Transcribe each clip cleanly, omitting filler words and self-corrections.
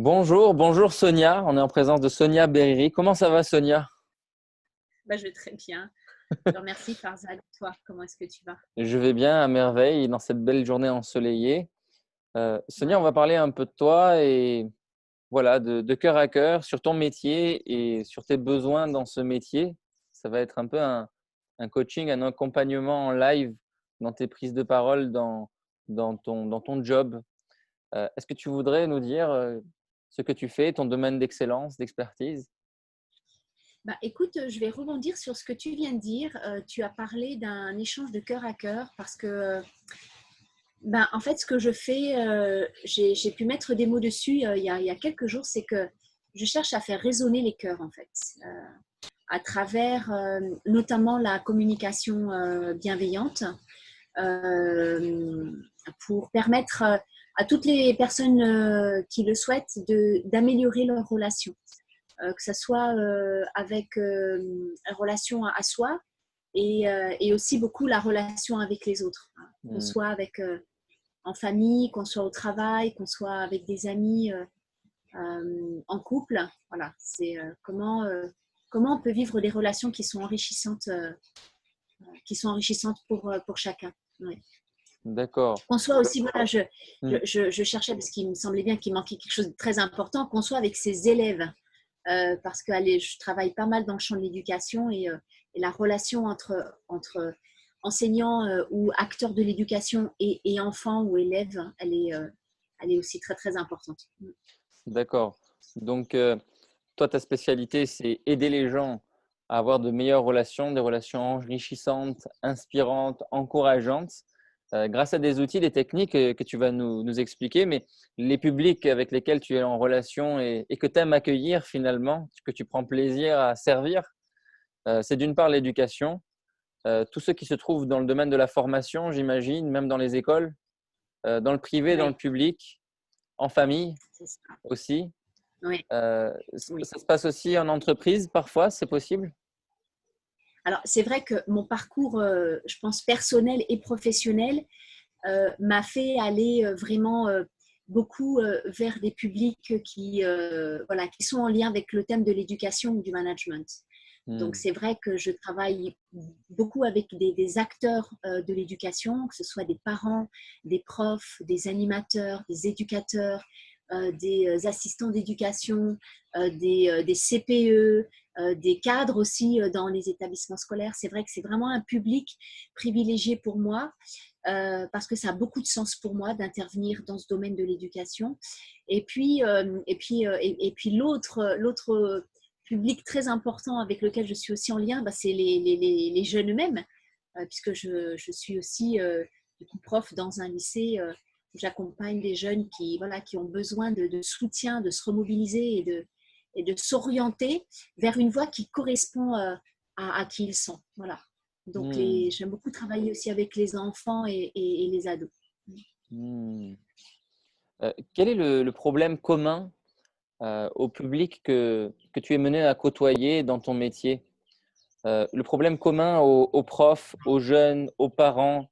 Bonjour, bonjour Sonia. On est en présence de Sonia Beriri. Comment ça va Sonia? Je vais très bien. Je te remercie Farzad. Toi, comment est-ce que tu vas? Je vais bien à merveille dans cette belle journée ensoleillée. Sonia, on Ouais. va parler un peu de toi et voilà, de cœur à cœur sur ton métier et sur tes besoins dans ce métier. Ça va être un peu un coaching, un accompagnement en live dans tes prises de parole, dans ton job. Est-ce que tu voudrais nous dire ce que tu fais, ton domaine d'excellence, d'expertise? Écoute, je vais rebondir sur ce que tu viens de dire. Tu as parlé d'un échange de cœur à cœur parce que, en fait, ce que je fais, j'ai pu mettre des mots dessus il y a quelques jours, c'est que je cherche à faire résonner les cœurs, en fait, à travers notamment la communication bienveillante euh, pour permettre à toutes les personnes qui le souhaitent d'améliorer leur relation, que ce soit avec la relation à soi et aussi beaucoup la relation avec les autres, hein. Qu'on Hmm, soit avec, en famille, qu'on soit au travail, qu'on soit avec des amis, en couple. Voilà, c'est comment on peut vivre des relations qui sont enrichissantes pour chacun. Ouais. d'accord. Qu'on soit aussi, voilà, Hmm, je cherchais, parce qu'il me semblait bien qu'il manquait quelque chose de très important, qu'on soit avec ses élèves, parce que allez, je travaille pas mal dans le champ de l'éducation et la relation entre enseignants ou acteurs de l'éducation et enfants ou élèves, elle est aussi très, très importante. d'accord. Donc, toi, ta spécialité, c'est aider les gens à avoir de meilleures relations, des relations enrichissantes, inspirantes, encourageantes, grâce à des outils, des techniques que tu vas nous expliquer. Mais les publics avec lesquels tu es en relation et que tu aimes accueillir finalement, que tu prends plaisir à servir, c'est d'une part l'éducation, tous ceux qui se trouvent dans le domaine de la formation, j'imagine, même dans les écoles, dans le privé, dans le Oui, public, en famille c'est ça. aussi. Oui, oui. Ça se passe aussi en entreprise parfois, c'est possible? Alors, c'est vrai que mon parcours, je pense, personnel et professionnel, m'a fait aller vraiment beaucoup vers des publics voilà, qui sont en lien avec le thème de l'éducation ou du management. Donc, Hmm. c'est vrai que je travaille beaucoup avec des acteurs de l'éducation, que ce soit des parents, des profs, des animateurs, des éducateurs, des assistants d'éducation, des CPE, des cadres aussi dans les établissements scolaires. C'est vrai que c'est vraiment un public privilégié pour moi parce que ça a beaucoup de sens pour moi d'intervenir dans ce domaine de l'éducation. Et puis l'autre public très important avec lequel je suis aussi en lien, c'est les jeunes eux-mêmes, puisque je suis aussi prof dans un lycée où j'accompagne des jeunes qui ont besoin de soutien, de se remobiliser et de s'orienter vers une voie qui correspond à qui ils sont. Voilà. Donc, Hmm. j'aime beaucoup travailler aussi avec les enfants et les ados. Hmm. Quel est le problème commun au public que tu es mené à côtoyer dans ton métier? Le problème commun aux profs, aux jeunes, aux parents,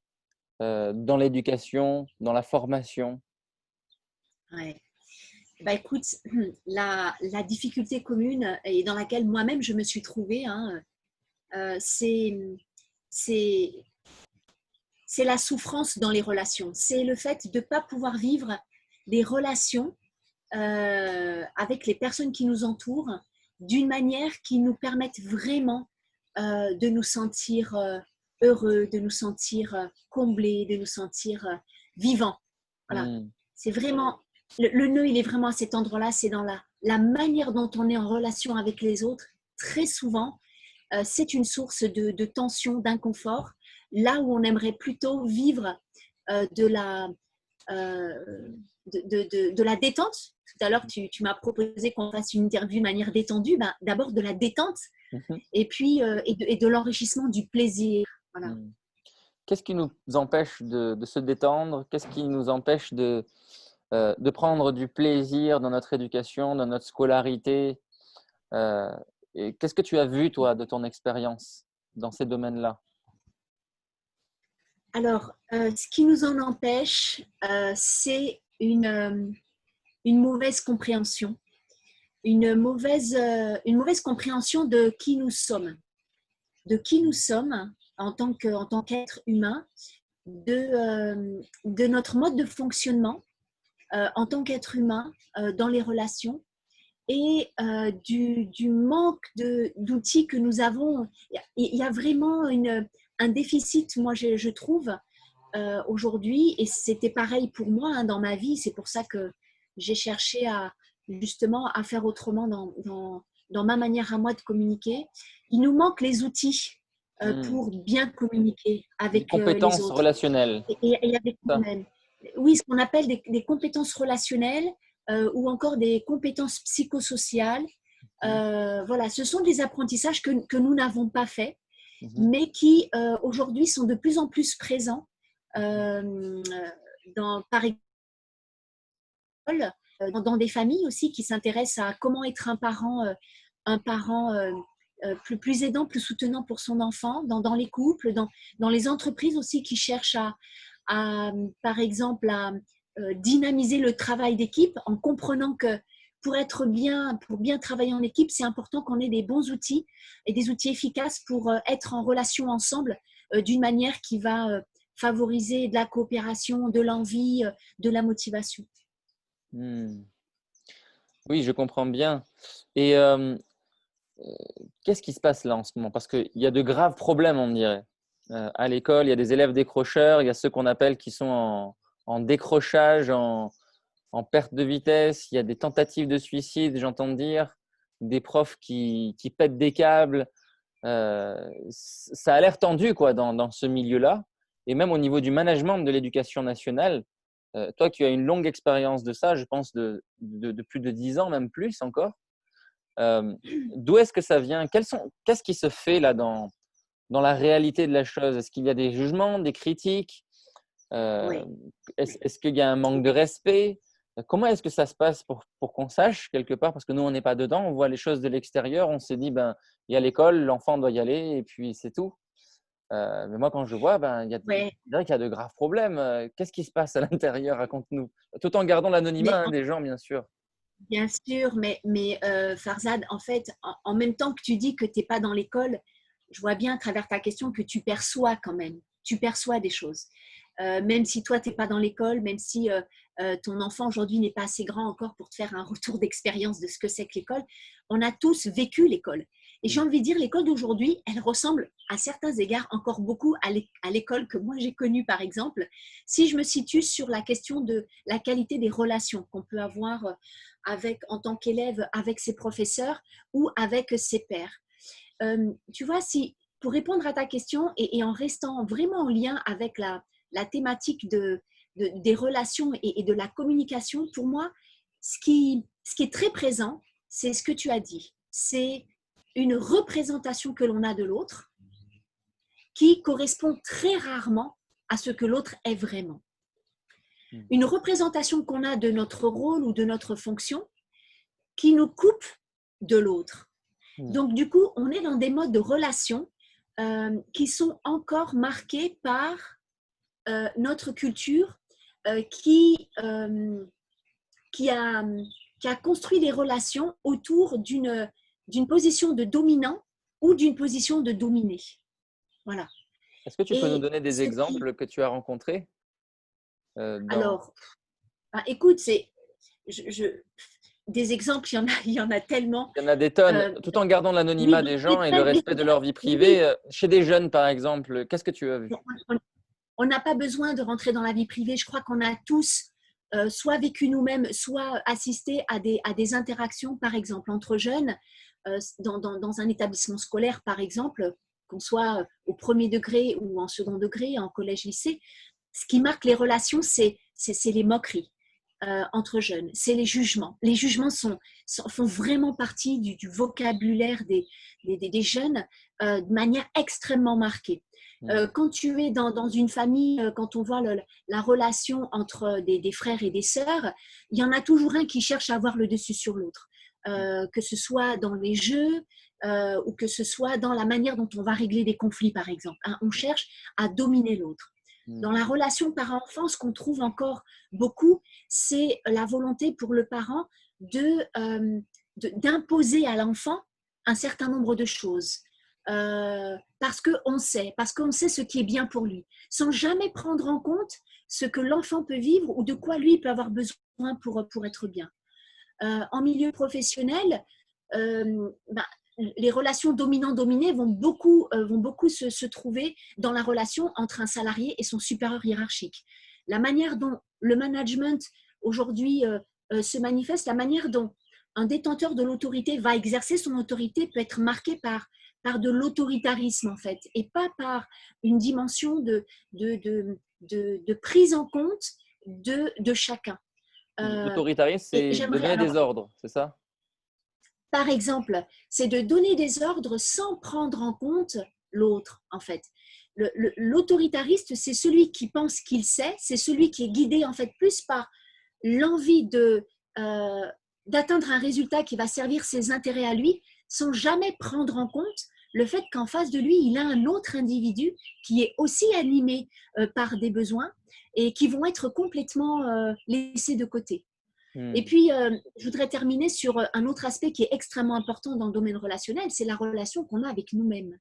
dans l'éducation, dans la formation? Ouais. Écoute, la difficulté commune et dans laquelle moi-même je me suis trouvée, hein, c'est, c'est la souffrance dans les relations. C'est le fait de ne pas pouvoir vivre des relations avec les personnes qui nous entourent d'une manière qui nous permette vraiment de nous sentir heureux, de nous sentir comblés, de nous sentir vivants. Voilà. Hmm. C'est vraiment, le nœud, il est vraiment à cet endroit-là, c'est dans la manière dont on est en relation avec les autres. Très souvent, c'est une source de tension, d'inconfort, là où on aimerait plutôt vivre de euh, de la détente. Tout à l'heure, tu m'as proposé qu'on fasse une interview de manière détendue. D'abord de la détente Mhm. et puis et de l'enrichissement du plaisir. Voilà. Hmm. Qu'est-ce qui nous empêche de se détendre? Qu'est-ce qui nous empêche de prendre du plaisir dans notre éducation, dans notre scolarité? Euh, et qu'est-ce que tu as vu, toi, de ton expérience dans ces domaines-là? Alors, ce qui nous en empêche, c'est une mauvaise compréhension. Une mauvaise compréhension de qui nous sommes. De qui nous sommes en tant qu'être humain, de notre mode de fonctionnement en tant qu'être humain dans les relations et du manque d'outils que nous avons. Il y a vraiment un déficit, moi je trouve, aujourd'hui, et c'était pareil pour moi hein, dans ma vie. C'est pour ça que j'ai cherché justement à faire autrement dans ma manière à moi de communiquer. Il nous manque les outils pour bien communiquer Des avec les compétences autres relationnelles. et avec Ça. nous-mêmes. Oui, ce qu'on appelle des compétences relationnelles ou encore des compétences psychosociales. Voilà, ce sont des apprentissages que nous n'avons pas faits, mais qui aujourd'hui sont de plus en plus présents par école, dans des familles aussi qui s'intéressent à comment être un parent plus aidant, plus soutenant pour son enfant, dans les couples, dans les entreprises aussi qui cherchent par exemple, à dynamiser le travail d'équipe en comprenant que pour bien travailler en équipe, c'est important qu'on ait des bons outils et des outils efficaces pour être en relation ensemble d'une manière qui va favoriser de la coopération, de l'envie, de la motivation. Oui, je comprends bien. Et qu'est-ce qui se passe là en ce moment? Parce qu'il y a de graves problèmes, on dirait. À l'école, il y a des élèves décrocheurs, il y a ceux qu'on appelle qui sont en décrochage, en perte de vitesse, il y a des tentatives de suicide, j'entends dire, des profs qui pètent des câbles. Ça a l'air tendu quoi, dans ce milieu-là. Et même au niveau du management de l'éducation nationale, toi qui as une longue expérience de ça, je pense de plus de 10 ans, même plus encore, d'où est-ce que ça vient? Qu'est-ce qui se fait là dans la réalité de la chose? Est-ce qu'il y a des jugements, des critiques? Oui. Est-ce qu'il y a un manque de respect? Comment est-ce que ça se passe pour qu'on sache quelque part? Parce que nous, on n'est pas dedans, on voit les choses de l'extérieur, on se dit, ben, il y a l'école, l'enfant doit y aller et puis c'est tout. Mais moi, quand je vois, ben, Ouais. je dirais qu'il y a de graves problèmes. Qu'est-ce qui se passe à l'intérieur? Raconte-nous. Tout en gardant l'anonymat Mais hein, des gens, bien sûr. bien sûr, mais Farzad, en fait, en même temps que tu dis que tu n'es pas dans l'école, je vois bien à travers ta question que tu perçois quand même. Tu perçois des choses. Même si toi, tu n'es pas dans l'école, même si ton enfant aujourd'hui n'est pas assez grand encore pour te faire un retour d'expérience de ce que c'est que l'école, on a tous vécu l'école. Et j'ai envie de dire, l'école d'aujourd'hui, elle ressemble à certains égards encore beaucoup à l'école que moi j'ai connue, par exemple, si je me situe sur la question de la qualité des relations qu'on peut avoir en tant qu'élève avec ses professeurs ou avec ses pairs. Tu vois, pour répondre à ta question et en restant vraiment en lien avec la thématique des relations et de la communication, pour moi, ce qui est très présent, c'est ce que tu as dit. C'est une représentation que l'on a de l'autre qui correspond très rarement à ce que l'autre est vraiment. Une représentation qu'on a de notre rôle ou de notre fonction qui nous coupe de l'autre. Donc, du coup, on est dans des modes de relation qui sont encore marqués par notre culture qui a construit des relations autour d'une position de dominant ou d'une position de dominé. Voilà. Est-ce que tu peux nous donner des exemples que tu as rencontrés Alors, écoute, des exemples, il y en a tellement. Il y en a des tonnes, tout en gardant l'anonymat des gens et le respect de leur vie privée. Chez des jeunes, par exemple, qu'est-ce que tu as vu? On n'a pas besoin de rentrer dans la vie privée. Je crois qu'on a tous soit vécu nous-mêmes, soit assisté à des interactions, par exemple, entre jeunes, dans un établissement scolaire, par exemple, qu'on soit au premier degré ou en second degré, en collège-lycée. Ce qui marque les relations, c'est les moqueries entre jeunes, c'est les jugements. Les jugements font vraiment partie du vocabulaire des jeunes de manière extrêmement marquée. Quand tu es dans une famille, quand on voit la relation entre des frères et des sœurs, il y en a toujours un qui cherche à avoir le dessus sur l'autre. Que ce soit dans les jeux ou que ce soit dans la manière dont on va régler des conflits, par exemple. Hein, on cherche à dominer l'autre. Dans la relation parent-enfant, ce qu'on trouve encore beaucoup, c'est la volonté pour le parent d'imposer à l'enfant un certain nombre de choses. Parce qu'on sait ce qui est bien pour lui, sans jamais prendre en compte ce que l'enfant peut vivre ou de quoi lui peut avoir besoin pour être bien. En milieu professionnel, les relations dominant-dominé vont beaucoup se trouver dans la relation entre un salarié et son supérieur hiérarchique. La manière dont le management aujourd'hui se manifeste, la manière dont un détenteur de l'autorité va exercer son autorité peut être marquée par de l'autoritarisme en fait, et pas par une dimension de prise en compte de chacun. L'autoritarisme, Et c'est de j'aimerais donner alors, des ordres, c'est ça? par exemple, c'est de donner des ordres sans prendre en compte l'autre, en fait. L'autoritariste, c'est celui qui pense qu'il sait, c'est celui qui est guidé, en fait, plus par l'envie d'atteindre un résultat qui va servir ses intérêts à lui, sans jamais prendre en compte le fait qu'en face de lui, il a un autre individu qui est aussi animé par des besoins et qui vont être complètement laissés de côté. Et puis, je voudrais terminer sur un autre aspect qui est extrêmement important dans le domaine relationnel, c'est la relation qu'on a avec nous-mêmes.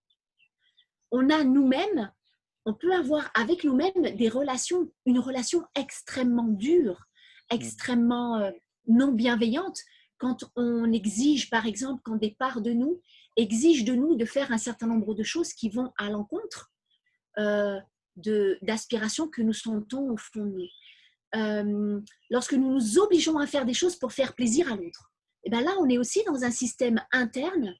On peut avoir avec nous-mêmes une relation extrêmement dure, extrêmement non bienveillante, quand on exige, par exemple, quand des parts de nous exigent de nous de faire un certain nombre de choses qui vont à l'encontre d'aspirations que nous sentons au fond de nous. Lorsque nous nous obligeons à faire des choses pour faire plaisir à l'autre, et bien là, on est aussi dans un système interne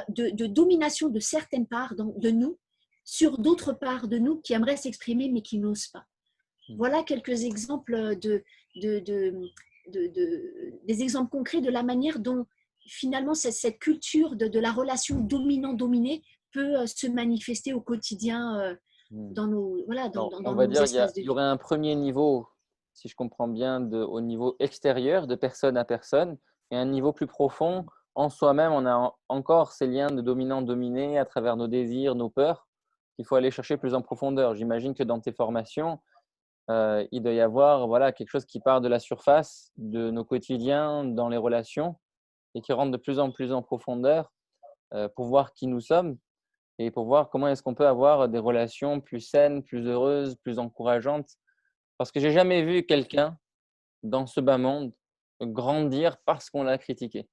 de domination de certaines parts de nous sur d'autres parts de nous qui aimeraient s'exprimer mais qui n'osent pas. Voilà quelques exemples des exemples concrets de la manière dont finalement cette culture de la relation dominant-dominé peut se manifester au quotidien dans On va nos dire espaces de il y vie. aurait un premier niveau, si je comprends bien, au niveau extérieur, de personne à personne, et un niveau plus profond. En soi-même, on a encore ces liens de dominant-dominé à travers nos désirs, nos peurs, qu'il faut aller chercher plus en profondeur. J'imagine que dans tes formations, il doit y avoir quelque chose qui part de la surface, de nos quotidiens, dans les relations, et qui rentre de plus en plus en profondeur pour voir qui nous sommes et pour voir comment est-ce qu'on peut avoir des relations plus saines, plus heureuses, plus encourageantes. Parce que j'ai jamais vu quelqu'un dans ce bas monde grandir parce qu'on l'a critiqué.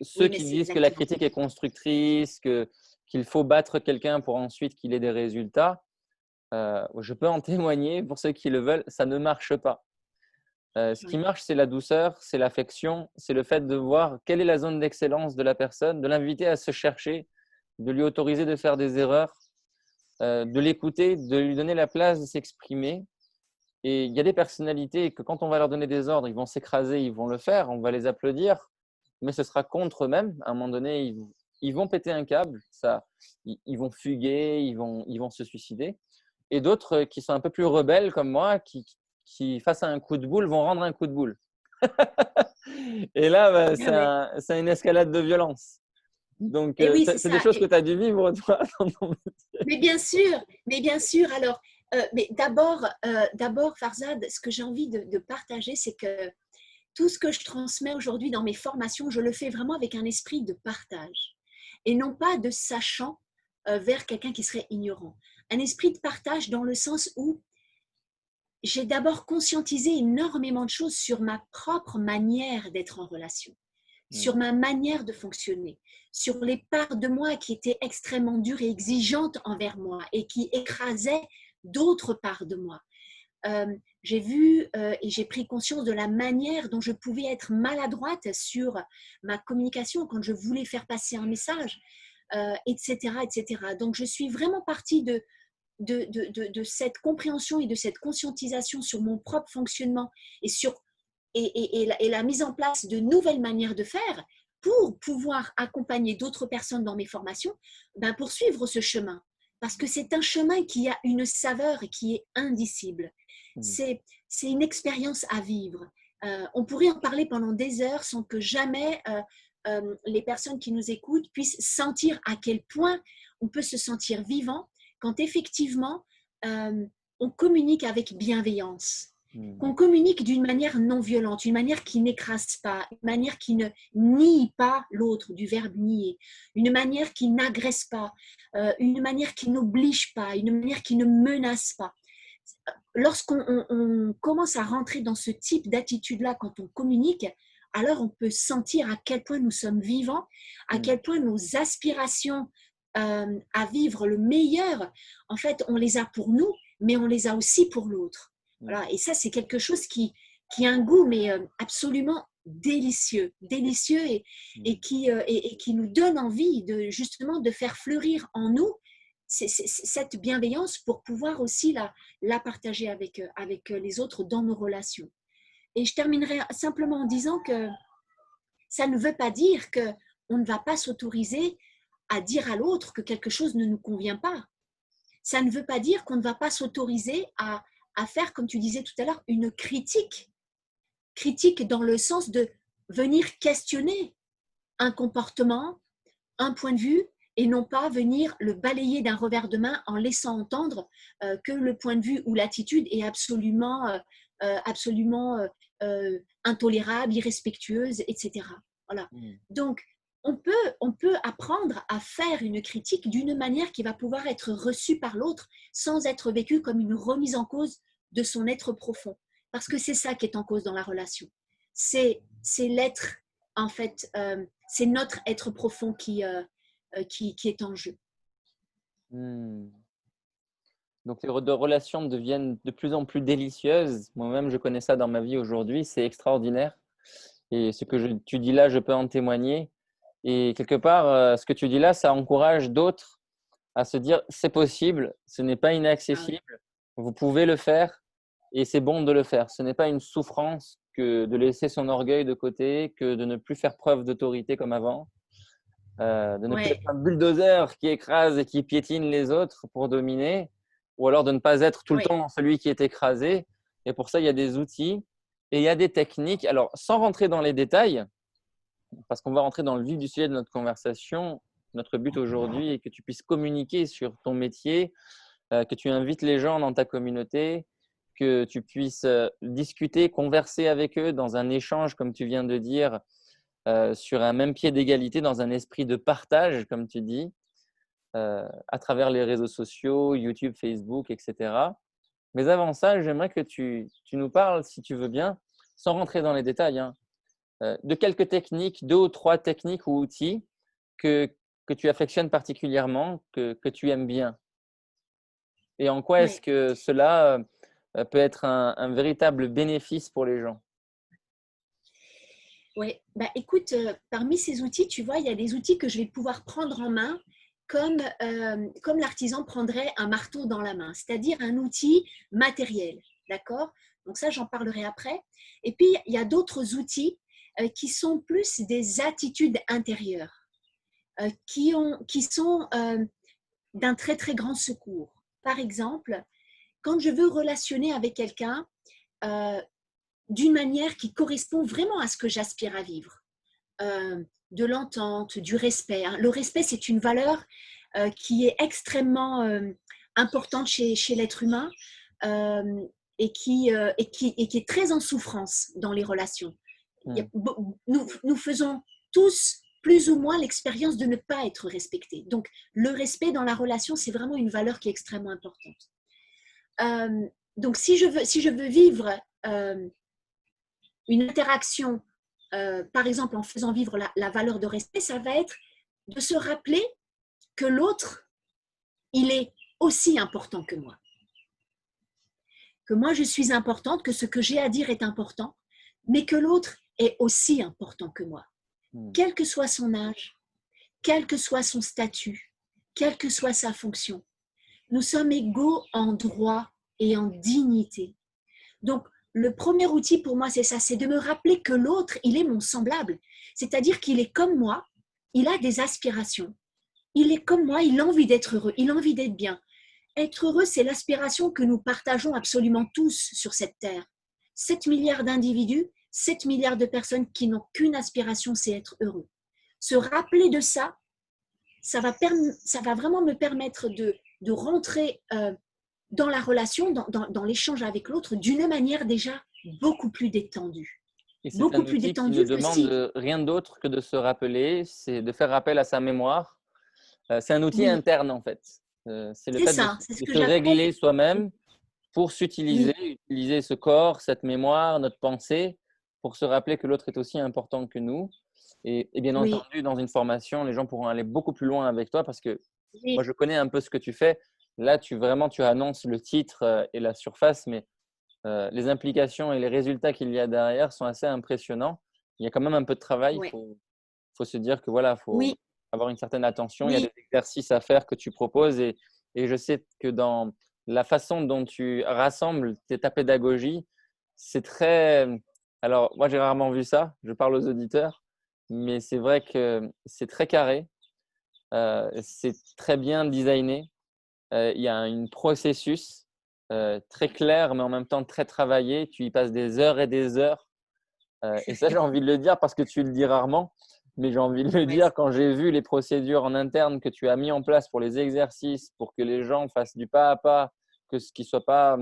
Ceux Oui, mais qui c'est disent que la exactement ça. critique est constructrice, qu'il faut battre quelqu'un pour ensuite qu'il ait des résultats, je peux en témoigner pour ceux qui le veulent, ça ne marche pas. Ce qui Oui. marche, c'est la douceur, c'est l'affection, c'est le fait de voir quelle est la zone d'excellence de la personne, de l'inviter à se chercher, de lui autoriser de faire des erreurs, de l'écouter, de lui donner la place de s'exprimer. Et il y a des personnalités que quand on va leur donner des ordres, ils vont s'écraser, ils vont le faire, on va les applaudir, mais ce sera contre eux-mêmes. À un moment donné, ils vont péter un câble, ils vont fuguer, ils vont se suicider. Et d'autres qui sont un peu plus rebelles comme moi, qui face à un coup de boule, vont rendre un coup de boule. Et là, Ah ouais. c'est une escalade de violence. Donc, Et oui, c'est c'est des ça. choses que tu as dû vivre, toi, dans ton métier. Mais bien sûr. Alors, mais d'abord, Farzad, ce que j'ai envie de partager, c'est que tout ce que je transmets aujourd'hui dans mes formations, je le fais vraiment avec un esprit de partage et non pas de sachant vers quelqu'un qui serait ignorant. Un esprit de partage dans le sens où j'ai d'abord conscientisé énormément de choses sur ma propre manière d'être en relation, sur ma manière de fonctionner, sur les parts de moi qui étaient extrêmement dures et exigeantes envers moi et qui écrasaient d'autres parts de moi. J'ai vu et j'ai pris conscience de la manière dont je pouvais être maladroite sur ma communication quand je voulais faire passer un message, etc., etc. Donc, je suis vraiment partie de cette compréhension et de cette conscientisation sur mon propre fonctionnement et la mise en place de nouvelles manières de faire pour pouvoir accompagner d'autres personnes dans mes formations, poursuivre ce chemin. Parce que c'est un chemin qui a une saveur et qui est indicible. C'est une expérience à vivre. On pourrait en parler pendant des heures sans que jamais les personnes qui nous écoutent puissent sentir à quel point on peut se sentir vivant quand effectivement on communique avec bienveillance, Hmm. qu'on communique d'une manière non violente, une manière qui n'écrase pas, une manière qui ne nie pas l'autre, du verbe nier, une manière qui n'agresse pas, une manière qui n'oblige pas, une manière qui ne menace pas. Lorsqu'on commence à rentrer dans ce type d'attitude-là quand on communique, alors on peut sentir à quel point nous sommes vivants, à Hmm. quel point nos aspirations à vivre le meilleur, en fait, on les a pour nous, mais on les a aussi pour l'autre. Hmm. Voilà. Et ça, c'est quelque chose qui a un goût, mais absolument délicieux, délicieux Hmm. et qui nous donne envie de justement de faire fleurir en nous cette bienveillance pour pouvoir aussi la partager avec les autres dans nos relations. Et je terminerai simplement en disant que ça ne veut pas dire qu'on ne va pas s'autoriser à dire à l'autre que quelque chose ne nous convient pas. Ça ne veut pas dire qu'on ne va pas s'autoriser à faire, comme tu disais tout à l'heure, une critique. Critique dans le sens de venir questionner un comportement, un point de vue, et non pas venir le balayer d'un revers de main en laissant entendre que le point de vue ou l'attitude est absolument intolérable, irrespectueuse, etc. Voilà. Hmm. Donc, on peut apprendre à faire une critique d'une manière qui va pouvoir être reçue par l'autre sans être vécue comme une remise en cause de son être profond. Parce que c'est ça qui est en cause dans la relation. C'est l'être, en fait, c'est notre être profond qui est en jeu. Hmm. Donc, les relations deviennent de plus en plus délicieuses. Moi-même, je connais ça dans ma vie aujourd'hui. C'est extraordinaire. Et ce que tu dis là, je peux en témoigner. Et quelque part, ce que tu dis là, ça encourage d'autres à se dire, c'est possible, ce n'est pas Ah oui. inaccessible, vous pouvez le faire et c'est bon de le faire. Ce n'est pas une souffrance que de laisser son orgueil de côté, que de ne plus faire preuve d'autorité comme avant, de ne plus être Ouais, un bulldozer qui écrase et qui piétine les autres pour dominer, ou alors de ne pas être tout le ouais, temps celui qui est écrasé. Et pour ça, il y a des outils et il y a des techniques. Alors, sans rentrer dans les détails, parce qu'on va rentrer dans le vif du sujet de notre conversation, notre but aujourd'hui est que tu puisses communiquer sur ton métier, que tu invites les gens dans ta communauté, que tu puisses discuter, converser avec eux dans un échange, comme tu viens de dire, sur un même pied d'égalité, dans un esprit de partage, comme tu dis, à travers les réseaux sociaux, YouTube, Facebook, etc. Mais avant ça, j'aimerais que tu nous parles, si tu veux bien, sans rentrer dans les détails, hein, de quelques techniques, 2 ou 3 techniques ou outils que, que tu affectionnes particulièrement, que tu aimes bien. Et en quoi est-ce ouais. que cela peut être un véritable bénéfice pour les gens? Ouais, bah écoute, parmi ces outils, tu vois, il y a des outils que je vais pouvoir prendre en main comme l'artisan prendrait un marteau dans la main, c'est-à-dire un outil matériel, d'accord? Donc ça, j'en parlerai après. Et puis, il y a d'autres outils qui sont plus des attitudes intérieures, qui sont d'un très, très grand secours. Par exemple, quand je veux relationner avec quelqu'un, euh, d'une manière qui correspond vraiment à ce que j'aspire à vivre. De l'entente, du respect. Le respect, c'est une valeur qui est extrêmement importante chez l'être humain euh, et qui est très en souffrance dans les relations. Hmm. Nous faisons tous plus ou moins l'expérience de ne pas être respectés. Donc, le respect dans la relation, c'est vraiment une valeur qui est extrêmement importante. Donc, si je veux vivre euh, une interaction, par exemple en faisant vivre la valeur de respect, ça va être de se rappeler que l'autre, il est aussi important que moi. Que moi, je suis importante, que ce que j'ai à dire est important, mais que l'autre est aussi important que moi. Hmm. Quel que soit son âge, quel que soit son statut, quelle que soit sa fonction, nous sommes égaux en droit et en dignité. Donc, le premier outil pour moi, c'est ça, c'est de me rappeler que l'autre, il est mon semblable. C'est-à-dire qu'il est comme moi, il a des aspirations. Il est comme moi, il a envie d'être heureux, il a envie d'être bien. Être heureux, c'est l'aspiration que nous partageons absolument tous sur cette terre. 7 milliards d'individus, 7 milliards de personnes qui n'ont qu'une aspiration, c'est être heureux. Se rappeler de ça va vraiment me permettre de rentrer dans la relation, dans l'échange avec l'autre, d'une manière déjà beaucoup plus détendue. Et c'est un Beaucoup plus outil qui ne détendue que si… demande rien d'autre que de se rappeler, c'est de faire appel à sa mémoire. C'est un outil Oui, interne en fait. C'est le c'est fait ça, c'est ce de que se j'appelle… régler soi-même pour s'utiliser, Oui, utiliser ce corps, cette mémoire, notre pensée, pour se rappeler que l'autre est aussi important que nous. Et bien oui, entendu, dans une formation, les gens pourront aller beaucoup plus loin avec toi parce que moi, oui, je connais un peu ce que tu fais. Là, tu annonces le titre et la surface, mais les implications et les résultats qu'il y a derrière sont assez impressionnants. Il y a quand même un peu de travail. ouais, Faut se dire que voilà, faut oui, avoir une certaine attention. Il y a oui, des exercices à faire que tu proposes et je sais que dans la façon dont tu rassembles ta pédagogie, c'est très. Alors, moi, j'ai rarement vu ça. Je parle aux auditeurs, mais c'est vrai que c'est très carré. C'est très bien designé. Il y a un processus très clair, mais en même temps très travaillé. Tu y passes des heures et des heures. Et ça, j'ai envie de le dire parce que tu le dis rarement, mais j'ai envie de le ouais, dire quand j'ai vu les procédures en interne que tu as mis en place pour les exercices, pour que les gens fassent du pas à pas, que ce qui soit pas,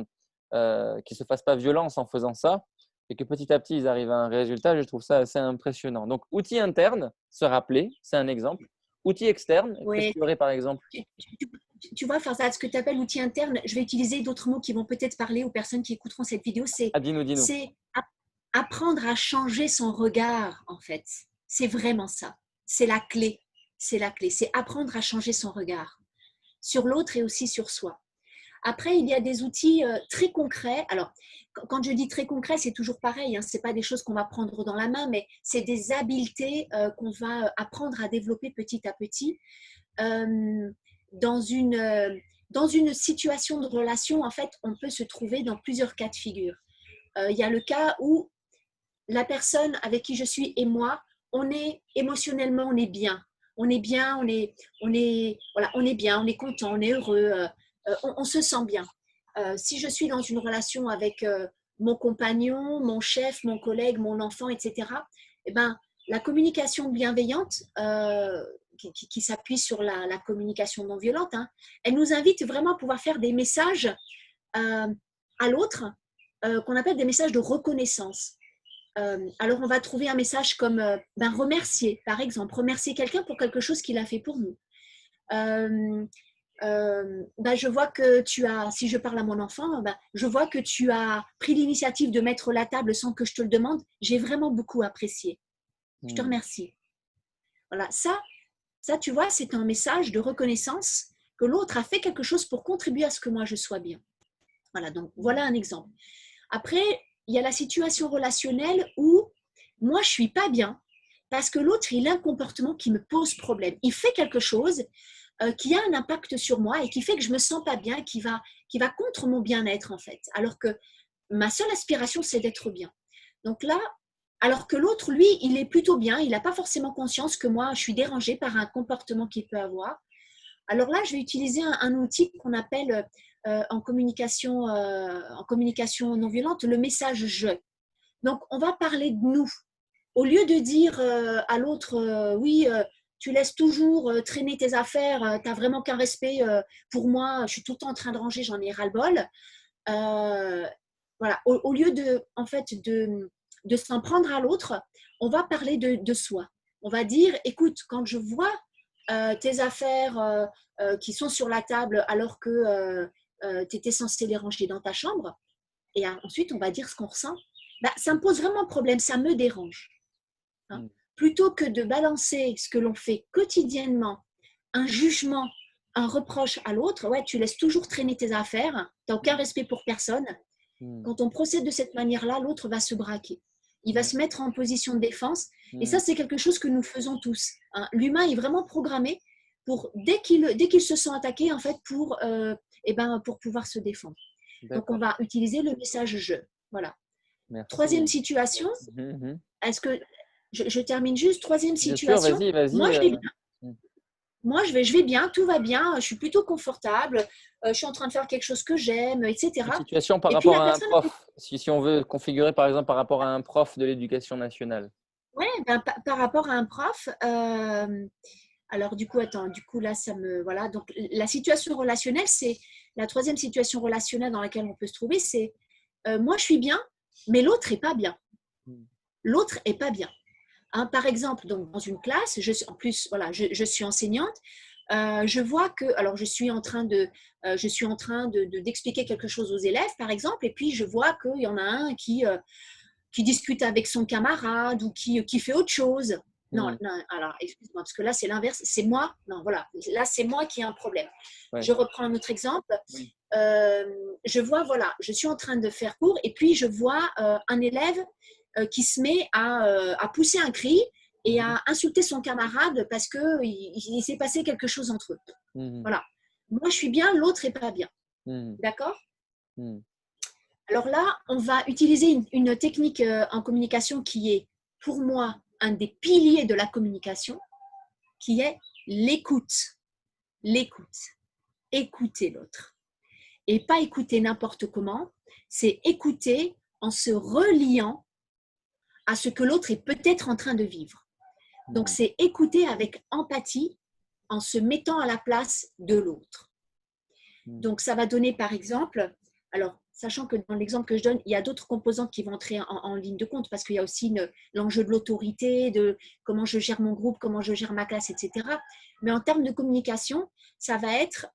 qu'ils se fassent pas violence en faisant ça, et que petit à petit ils arrivent à un résultat. Je trouve ça assez impressionnant. Donc, outil interne, se rappeler, c'est un exemple. Outil externe, qu'est-ce ouais. qu'il y aurait par exemple? Tu vois, enfin, ça, ce que tu appelles outil interne, je vais utiliser d'autres mots qui vont peut-être parler aux personnes qui écouteront cette vidéo, Ah, dis-nous, dis-nous. c'est apprendre à changer son regard, en fait. C'est vraiment ça. C'est la clé. C'est la clé. C'est apprendre à changer son regard sur l'autre et aussi sur soi. Après, il y a des outils très concrets. Alors, quand je dis très concret, c'est toujours pareil. Hein, ce n'est pas des choses qu'on va prendre dans la main, mais c'est des habiletés qu'on va apprendre à développer petit à petit. Euh, dans, une, dans une situation de relation, en fait, on peut se trouver dans plusieurs cas de figure. Il y a le cas où la personne avec qui je suis et moi, on est émotionnellement, on est bien. On est bien, voilà, on est bien, on est content, on est heureux, on se sent bien. Si je suis dans une relation avec mon compagnon, mon chef, mon collègue, mon enfant, etc., eh ben, la communication bienveillante, qui s'appuie sur la communication non violente, hein, elle nous invite vraiment à pouvoir faire des messages à l'autre qu'on appelle des messages de reconnaissance. Alors, on va trouver un message comme remercier, par exemple, remercier quelqu'un pour quelque chose qu'il a fait pour nous. Je vois que tu as, si je parle à mon enfant, je vois que tu as pris l'initiative de mettre la table sans que je te le demande. J'ai vraiment beaucoup apprécié. Je te Hmm. remercie. Voilà, ça, tu vois, c'est un message de reconnaissance que l'autre a fait quelque chose pour contribuer à ce que moi je sois bien. Voilà, donc voilà un exemple. Après, il y a la situation relationnelle où moi, je ne suis pas bien parce que l'autre, il a un comportement qui me pose problème. Il fait quelque chose qui a un impact sur moi et qui fait que je ne me sens pas bien, qui va contre mon bien-être, en fait. Alors que ma seule aspiration, c'est d'être bien. Donc là, alors que l'autre, lui, il est plutôt bien, il n'a pas forcément conscience que moi, je suis dérangée par un comportement qu'il peut avoir. Alors là, je vais utiliser un outil qu'on appelle en communication non violente le message je. Donc, on va parler de nous. Au lieu de dire à l'autre, oui, tu laisses toujours traîner tes affaires, tu n'as vraiment qu'un respect pour moi, je suis tout le temps en train de ranger, j'en ai ras-le-bol. Voilà, au lieu en fait, de s'en prendre à l'autre, on va parler de soi. On va dire, écoute, quand je vois tes affaires qui sont sur la table alors que tu étais censé les ranger dans ta chambre, et ensuite on va dire ce qu'on ressent, ça me pose vraiment problème, ça me dérange. Hein. Hmm. Plutôt que de balancer ce que l'on fait quotidiennement, un jugement, un reproche à l'autre, ouais, tu laisses toujours traîner tes affaires, tu n'as aucun respect pour personne. Hmm. Quand on procède de cette manière-là, l'autre va se braquer. Il va Hmm. se mettre en position de défense. Et Hmm. ça, c'est quelque chose que nous faisons tous. Hein. L'humain est vraiment programmé pour, dès qu'il se sent attaqué, en fait, pour pouvoir se défendre. Donc, on D'accord. va utiliser le message je. Voilà. Troisième Merci. situation, Mhm. est-ce que je termine juste? Troisième Bien sûr, situation, vas-y, vas-y. moi je vais bien. Moi je vais bien, tout va bien, je suis plutôt confortable, je suis en train de faire quelque chose que j'aime, Une etc. situation par Et puis rapport la à un personne, prof, si on veut configurer par exemple par rapport à un prof de l'éducation nationale. ouais, par rapport à un prof, alors du coup, attends, du coup là, ça me… Voilà, donc la situation relationnelle, La troisième situation relationnelle dans laquelle on peut se trouver, c'est moi je suis bien, mais l'autre est pas bien. L'autre est pas bien. Hein, par exemple, donc, dans une classe, en plus, voilà, je suis enseignante. Je vois que, alors je suis en train d'expliquer quelque chose aux élèves, par exemple, et puis je vois qu'il y en a un qui discute avec son camarade ou qui fait autre chose. Non, non, alors excuse-moi, parce que là c'est l'inverse, c'est moi. Non, voilà, là c'est moi qui ai un problème. Ouais. Je reprends un autre exemple. Oui. Je vois, voilà, je suis en train de faire cours et puis je vois un élève qui se met à pousser un cri et à insulter son camarade parce qu'il s'est passé quelque chose entre eux. Voilà. Moi, je suis bien, l'autre n'est pas bien. D'accord? Alors là, on va utiliser une technique en communication qui est, pour moi, un des piliers de la communication, qui est l'écoute. L'écoute. Écouter l'autre. Et pas écouter n'importe comment, c'est écouter en se reliant à ce que l'autre est peut-être en train de vivre. Donc, c'est écouter avec empathie en se mettant à la place de l'autre. Donc, ça va donner, par exemple, alors, sachant que dans l'exemple que je donne, il y a d'autres composantes qui vont entrer en ligne de compte parce qu'il y a aussi l'enjeu de l'autorité, de comment je gère mon groupe, comment je gère ma classe, etc. Mais en termes de communication, ça va être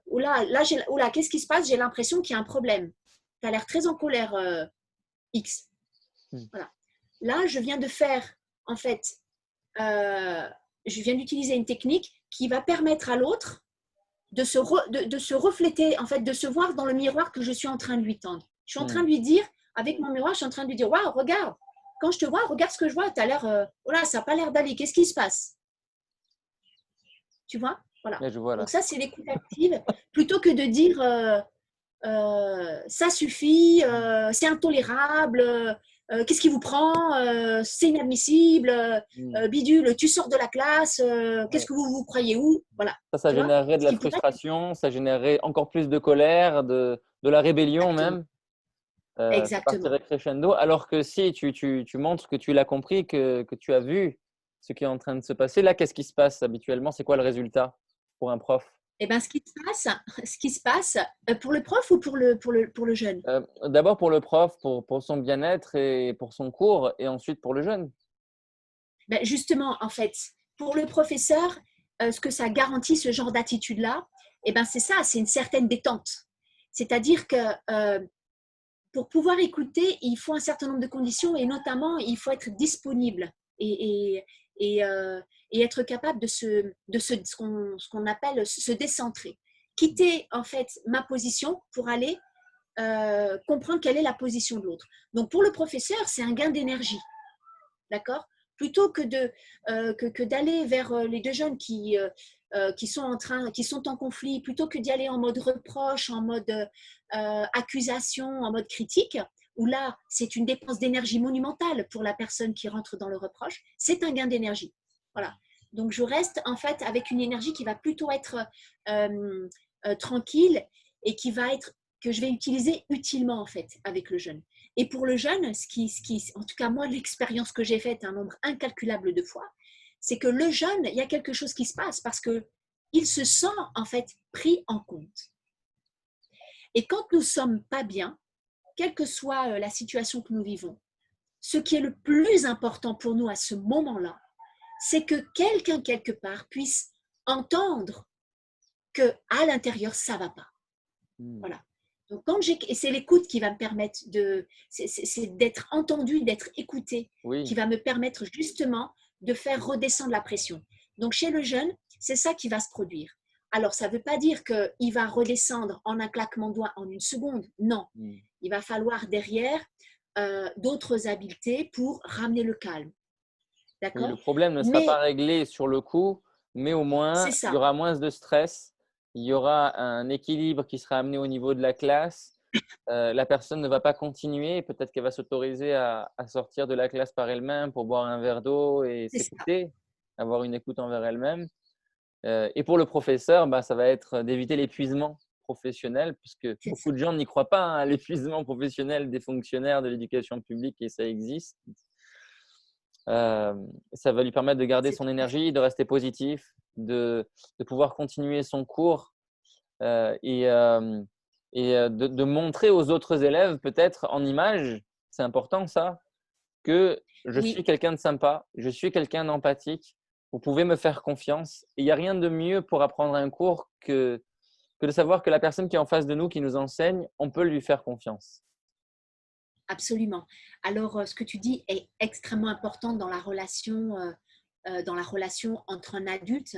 oula, qu'est-ce qui se passe? J'ai l'impression qu'il y a un problème. Tu as l'air très en colère, X. Voilà. Là, je viens de faire, en fait, je viens d'utiliser une technique qui va permettre à l'autre de se refléter, en fait, de se voir dans le miroir que je suis en train de lui tendre. Je suis en train de lui dire, avec mon miroir, je suis en train de lui dire, waouh, regarde, quand je te vois, regarde ce que je vois, tu as l'air, voilà, ça n'a pas l'air d'aller, qu'est-ce qui se passe? Tu vois? Voilà. Ouais, je vois là. Donc ça, c'est l'écoute active, plutôt que de dire, ça suffit, c'est intolérable, qu'est-ce qui vous prend, c'est inadmissible, bidule, tu sors de la classe, qu'est-ce que vous croyez où? Voilà. Ça Tu vois? générerait de Ce la qui pourrait être… frustration, ça générerait encore plus de colère, de la rébellion Exactement. même. Ça Exactement. partirait crescendo. Alors que si tu montres que tu l'as compris, que tu as vu ce qui est en train de se passer, là, qu'est-ce qui se passe habituellement? C'est quoi le résultat pour un prof? Eh ben, ce qui se passe pour le prof ou pour le jeune? D'abord pour le prof, pour son bien-être et pour son cours, et ensuite pour le jeune. Ben, justement, en fait, pour le professeur, ce que ça garantit, ce genre d'attitude-là, eh ben, c'est ça, c'est une certaine détente. C'est-à-dire que pour pouvoir écouter, il faut un certain nombre de conditions et notamment, il faut être disponible et être capable ce qu'on appelle se décentrer. Quitter en fait ma position pour aller comprendre quelle est la position de l'autre. Donc pour le professeur, c'est un gain d'énergie, d'accord? Plutôt que d'aller vers les deux jeunes qui sont en conflit, plutôt que d'y aller en mode reproche, en mode accusation, en mode critique, où là, c'est une dépense d'énergie monumentale pour la personne qui rentre dans le reproche, c'est un gain d'énergie. Voilà. Donc, je reste en fait avec une énergie qui va plutôt être tranquille et que je vais utiliser utilement en fait avec le jeune. Et pour le jeune, en tout cas moi, l'expérience que j'ai faite un nombre incalculable de fois, c'est que le jeune, il y a quelque chose qui se passe parce qu'il se sent en fait pris en compte. Et quand nous ne sommes pas bien, quelle que soit la situation que nous vivons, ce qui est le plus important pour nous à ce moment-là, c'est que quelqu'un quelque part puisse entendre que à l'intérieur ça va pas. Voilà. Donc et c'est l'écoute qui va me permettre c'est d'être entendu, d'être écouté, qui va me permettre justement de faire redescendre la pression. Donc chez le jeune, c'est ça qui va se produire. Alors ça ne veut pas dire qu'il va redescendre en un claquement de doigts en une seconde. Non, il va falloir derrière d'autres habiletés pour ramener le calme. Oui, D'accord? le problème ne sera pas Mais réglé sur le coup, mais au c'est moins, il y ça, aura moins de stress, il y aura un équilibre qui sera amené au niveau de la classe. La personne ne va pas continuer, peut-être qu'elle va s'autoriser à sortir de la classe par elle-même pour boire un verre d'eau et c'est ça. s'écouter, avoir une écoute envers elle-même. Et pour le professeur, bah, ça va être d'éviter l'épuisement professionnel, puisque C'est ça. beaucoup de gens n'y croient pas, hein, à l'épuisement professionnel des fonctionnaires de l'éducation publique, et ça existe. Ça va lui permettre de garder C'est son tout à fait. énergie, de rester positif, de pouvoir continuer son cours de montrer aux autres élèves, peut-être en image, c'est important ça, que je suis Oui, quelqu'un de sympa, je suis quelqu'un d'empathique, vous pouvez me faire confiance. Et il n'y a rien de mieux pour apprendre un cours que de savoir que la personne qui est en face de nous, qui nous enseigne, on peut lui faire confiance. absolument. Alors, ce que tu dis est extrêmement important dans la relation entre un adulte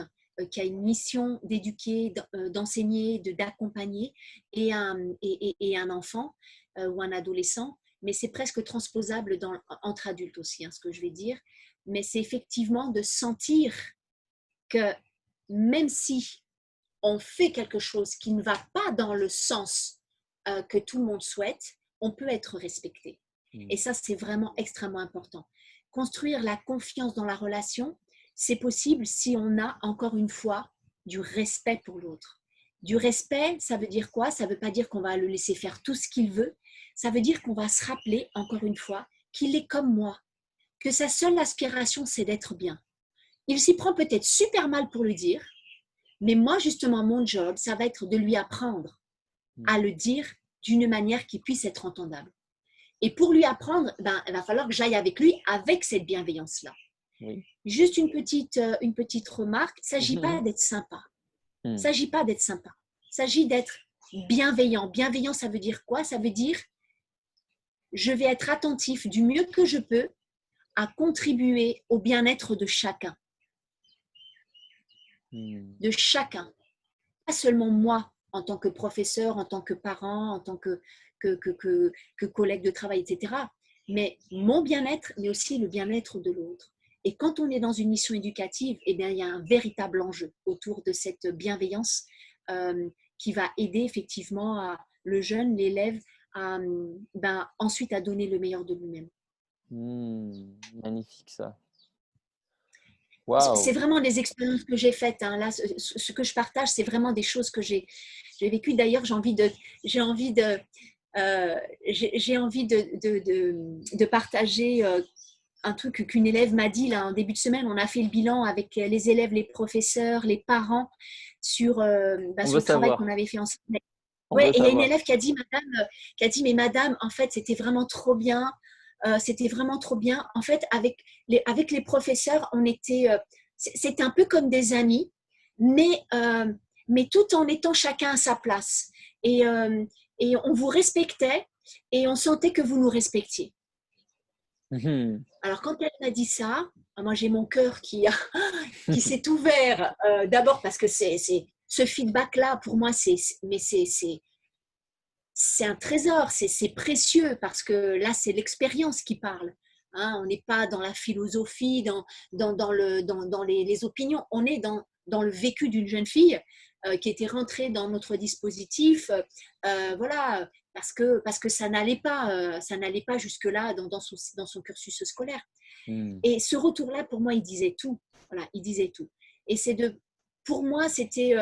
qui a une mission d'éduquer, d'enseigner, d'accompagner et un enfant ou un adolescent. Mais c'est presque transposable entre adultes aussi, hein, ce que je vais dire. Mais c'est effectivement de sentir que même si on fait quelque chose qui ne va pas dans le sens que tout le monde souhaite, on peut être respecté. Mm. Et ça, c'est vraiment extrêmement important. Construire la confiance dans la relation, c'est possible si on a, encore une fois, du respect pour l'autre. Du respect, ça veut dire quoi? Ça ne veut pas dire qu'on va le laisser faire tout ce qu'il veut. Ça veut dire qu'on va se rappeler, encore une fois, qu'il est comme moi, que sa seule aspiration, c'est d'être bien. Il s'y prend peut-être super mal pour le dire, mais moi, justement, mon job, ça va être de lui apprendre à le dire d'une manière qui puisse être entendable. Et pour lui apprendre, ben, il va falloir que j'aille avec lui avec cette bienveillance-là. Oui. Juste une petite remarque, il ne s'agit pas d'être sympa. Il ne Mm. s'agit pas d'être sympa. Il s'agit d'être bienveillant. Bienveillant, ça veut dire quoi? Ça veut dire je vais être attentif du mieux que je peux à contribuer au bien-être de chacun. Mm. De chacun. Pas seulement moi en tant que professeur, en tant que parent, en tant que collègue de travail, etc. Mais mon bien-être, mais aussi le bien-être de l'autre. Et quand on est dans une mission éducative, eh bien, il y a un véritable enjeu autour de cette bienveillance qui va aider effectivement le jeune, l'élève, ensuite à donner le meilleur de lui-même. Mm. Magnifique ça. C'est Waouh. vraiment des expériences que j'ai faites. Hein. Là, ce que je partage, c'est vraiment des choses que j'ai vécues. D'ailleurs, j'ai envie de, j'ai envie de partager un truc qu'une élève m'a dit là en début de semaine. On a fait le bilan avec les élèves, les professeurs, les parents On sur veut le travail qu'on savoir. avait fait ensemble. On Ouais, veut et il y a une savoir. élève qui a dit, madame, mais madame, en fait, c'était vraiment trop bien. C'était vraiment trop bien. En fait, avec les professeurs, c'était un peu comme des amis, mais, euh, mais tout en étant chacun à sa place. Et on vous respectait et on sentait que vous nous respectiez. Mhm. Alors, quand elle m'a dit ça, moi, j'ai mon cœur qui s'est ouvert. D'abord parce que ce feedback-là, pour moi, c'est un trésor, c'est précieux parce que là, c'est l'expérience qui parle. Hein, on n'est pas dans la philosophie, dans les opinions. On est dans le vécu d'une jeune fille qui était rentrée dans notre dispositif, voilà, parce que ça n'allait pas jusque-là dans son cursus scolaire. Mm. Et ce retour-là, pour moi, il disait tout. Voilà, il disait tout. Et pour moi, c'était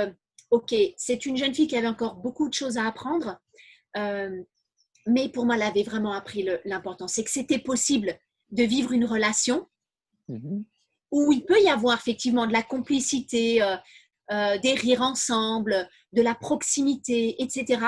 ok. C'est une jeune fille qui avait encore beaucoup de choses à apprendre. Euh, mais pour moi, elle avait vraiment appris l'important. C'est que c'était possible de vivre une relation Mhm. où il peut y avoir effectivement de la complicité, des rires ensemble, de la proximité, etc.,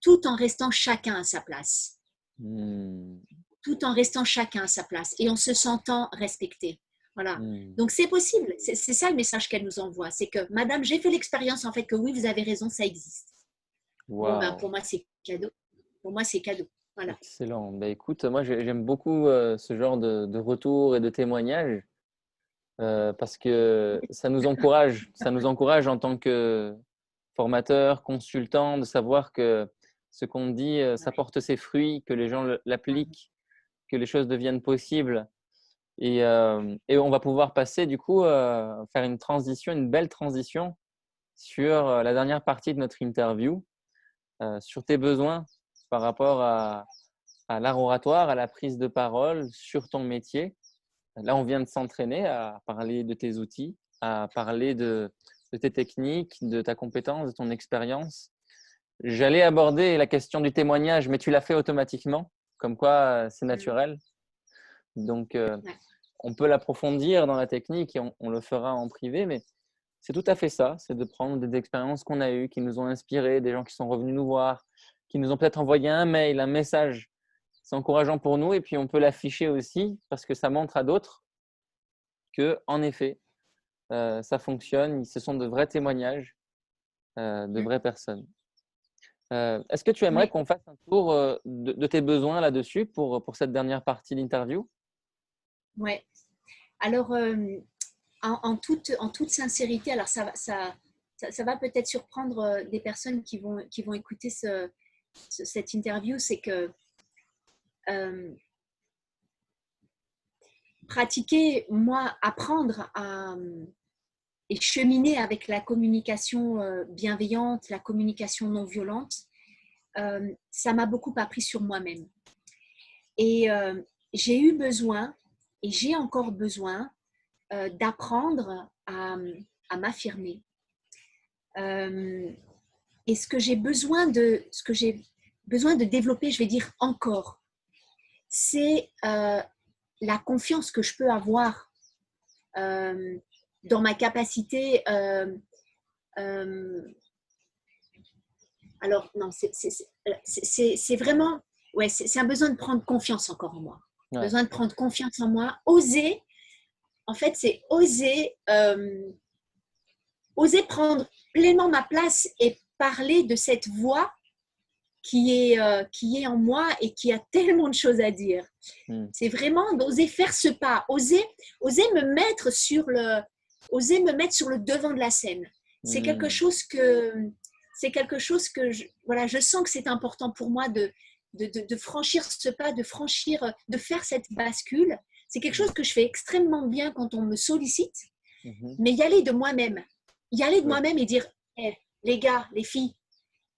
tout en restant chacun à sa place. Mm. Tout en restant chacun à sa place et en se sentant respecté. Voilà. Mm. Donc c'est possible. C'est ça le message qu'elle nous envoie. C'est que, madame, j'ai fait l'expérience en fait que oui, vous avez raison, ça existe. Bon, ben, Waouh. pour moi, c'est cadeau. Pour moi, c'est cadeau. Voilà. Excellent. Ben, écoute, moi j'aime beaucoup ce genre de retour et de témoignages parce que ça nous encourage en tant que formateur, consultant, de savoir que ce qu'on dit, ça porte ses fruits, que les gens l'appliquent, que les choses deviennent possibles. Et on va pouvoir passer du coup, faire une transition, une belle transition sur la dernière partie de notre interview, sur tes besoins par rapport à l'art oratoire, à la prise de parole, sur ton métier. Là, on vient de s'entraîner à parler de tes outils, à parler de tes techniques, de ta compétence, de ton expérience. J'allais aborder la question du témoignage, mais tu l'as fait automatiquement, comme quoi c'est naturel. Donc, Ouais. on peut l'approfondir dans la technique et on le fera en privé. Mais c'est tout à fait ça. C'est de prendre des expériences qu'on a eues, qui nous ont inspirés, des gens qui sont revenus nous voir, qui nous ont peut-être envoyé un mail, un message. C'est encourageant pour nous et puis on peut l'afficher aussi parce que ça montre à d'autres que, en effet, ça fonctionne. Ce sont de vrais témoignages de vraies personnes. Est-ce que tu aimerais Oui, qu'on fasse un tour de tes besoins là-dessus pour cette dernière partie d'interview? ouais. Alors, en toute sincérité, alors ça va peut-être surprendre des personnes qui vont écouter cette interview, c'est que pratiquer, moi, apprendre à et cheminer avec la communication bienveillante, la communication non violente, ça m'a beaucoup appris sur moi-même. Et j'ai eu besoin, et j'ai encore besoin, d'apprendre à m'affirmer. Et ce que j'ai besoin de développer, je vais dire encore, c'est la confiance que je peux avoir dans ma capacité. Alors, non, c'est vraiment, ouais, c'est un besoin de prendre confiance encore en moi. Ouais. Besoin de prendre confiance en moi. Oser, en fait, c'est oser prendre pleinement ma place et parler de cette voix qui est en moi et qui a tellement de choses à dire. C'est vraiment d'oser faire ce pas, oser oser me mettre sur le devant de la scène. C'est quelque chose que voilà, je sens que c'est important pour moi de franchir ce pas, de faire cette bascule. C'est quelque chose que je fais extrêmement bien quand on me sollicite, mais y aller de moi-même. Y aller de Ouais. moi-même et dire, hey, les gars, les filles,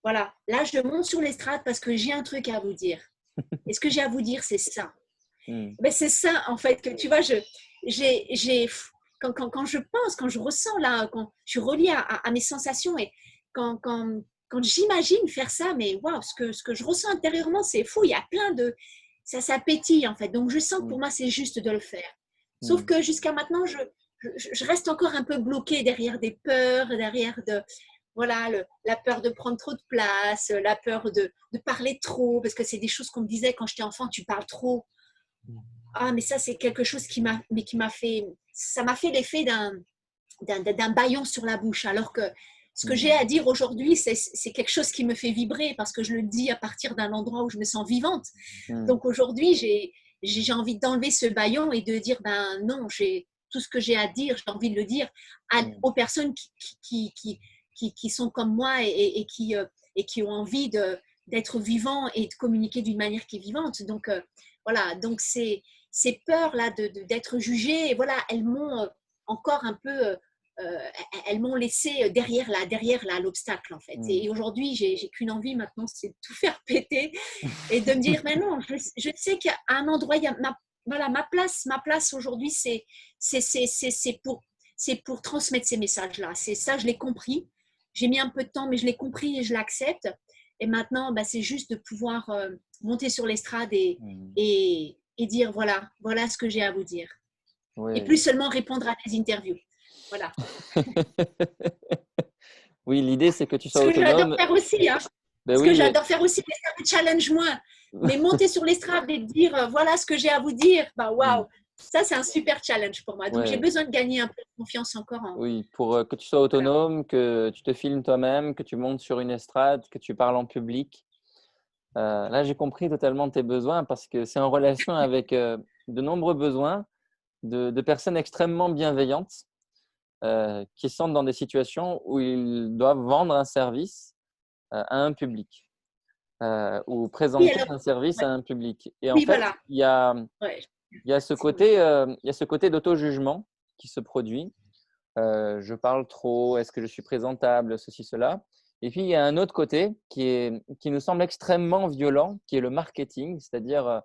voilà, là je monte sur l'estrade parce que j'ai un truc à vous dire. Et ce que j'ai à vous dire, c'est ça. Ben, c'est ça, en fait, que tu vois, quand je pense, quand je ressens, là, quand je suis reliée à mes sensations et quand j'imagine faire ça, mais waouh, ce que je ressens intérieurement, c'est fou. Il y a plein de. Ça pétille, en fait. Donc, je sens que pour moi, c'est juste de le faire. Sauf que jusqu'à maintenant, je reste encore un peu bloquée derrière des peurs, derrière voilà, la peur de prendre trop de place, la peur de parler trop, parce que c'est des choses qu'on me disait quand j'étais enfant, tu parles trop. Ah, mais ça, c'est quelque chose qui m'a fait, ça m'a fait l'effet d'un bâillon sur la bouche, alors que ce que j'ai à dire aujourd'hui, c'est quelque chose qui me fait vibrer parce que je le dis à partir d'un endroit où je me sens vivante. Donc aujourd'hui, j'ai envie d'enlever ce bâillon et de dire, ben non, tout ce que j'ai à dire, j'ai envie de le dire aux personnes qui sont comme moi et qui ont envie d'être vivants et de communiquer d'une manière qui est vivante. Donc voilà, donc ces peurs-là d'être jugées, voilà, elles m'ont encore un peu, elles m'ont laissé derrière l'obstacle en fait. Et aujourd'hui, j'ai qu'une envie maintenant, c'est de tout faire péter et de me dire, mais non, je sais qu'à un endroit, il y a voilà, ma place aujourd'hui, c'est pour transmettre ces messages-là. C'est ça, je l'ai compris. J'ai mis un peu de temps, mais je l'ai compris et je l'accepte. Et maintenant, bah, c'est juste de pouvoir monter sur l'estrade et dire, voilà ce que j'ai à vous dire. Et Oui. plus seulement répondre à des interviews. Voilà. Oui, l'idée, c'est que tu Ce sois que j'adore autonome. faire aussi, hein. Ben Ce que oui, mais j'adore faire aussi, c'est faire des challenges moins. Mais monter sur l'estrade et dire voilà ce que j'ai à vous dire, bah waouh, ça c'est un super challenge pour moi. Donc j'ai ouais, besoin de gagner un peu de confiance encore en. oui, pour que tu sois Voilà. autonome, que tu te filmes toi-même, que tu montes sur une estrade, que tu parles en public. Là, j'ai compris totalement tes besoins parce que c'est en relation avec de nombreux besoins de personnes extrêmement bienveillantes qui se sentent dans des situations où ils doivent vendre un service à un public ou Oui, présenter alors, un service ouais. à un public. Et en Oui, fait, voilà. Ouais. il y a ce côté d'auto-jugement qui se produit. Je parle trop, est-ce que je suis présentable, ceci, cela. Et puis, il y a un autre côté qui nous semble extrêmement violent, qui est le marketing, c'est-à-dire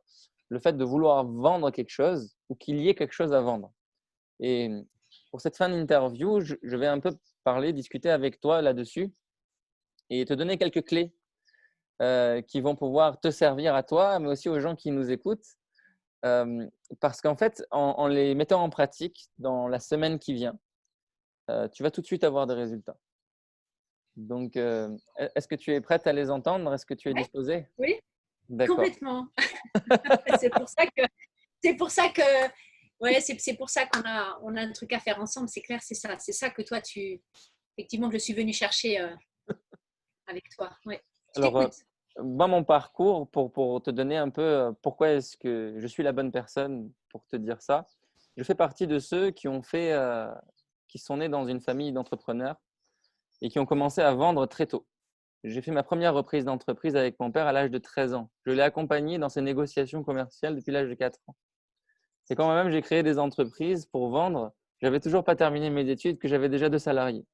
le fait de vouloir vendre quelque chose ou qu'il y ait quelque chose à vendre. Et pour cette fin d'interview, je vais un peu discuter avec toi là-dessus et te donner quelques clés qui vont pouvoir te servir à toi, mais aussi aux gens qui nous écoutent. Parce qu'en fait, en les mettant en pratique dans la semaine qui vient, tu vas tout de suite avoir des résultats. Donc, est-ce que tu es prête à les entendre? Est-ce que tu es Ouais, disposée? oui, D'accord. complètement. C'est pour ça que, c'est pour ça que, ouais, c'est pour ça qu'on a un truc à faire ensemble. C'est clair, c'est ça que toi, effectivement, que je suis venue chercher avec toi. Ouais, je Alors, t'écoute. moi, mon parcours, pour te donner un peu pourquoi est-ce que je suis la bonne personne pour te dire ça, je fais partie de ceux qui sont nés dans une famille d'entrepreneurs et qui ont commencé à vendre très tôt. J'ai fait ma première reprise d'entreprise avec mon père à l'âge de 13 ans. Je l'ai accompagné dans ses négociations commerciales depuis l'âge de 4 ans. Et quand moi-même j'ai créé des entreprises pour vendre, j'avais toujours pas terminé mes études, que j'avais déjà 2 salariés.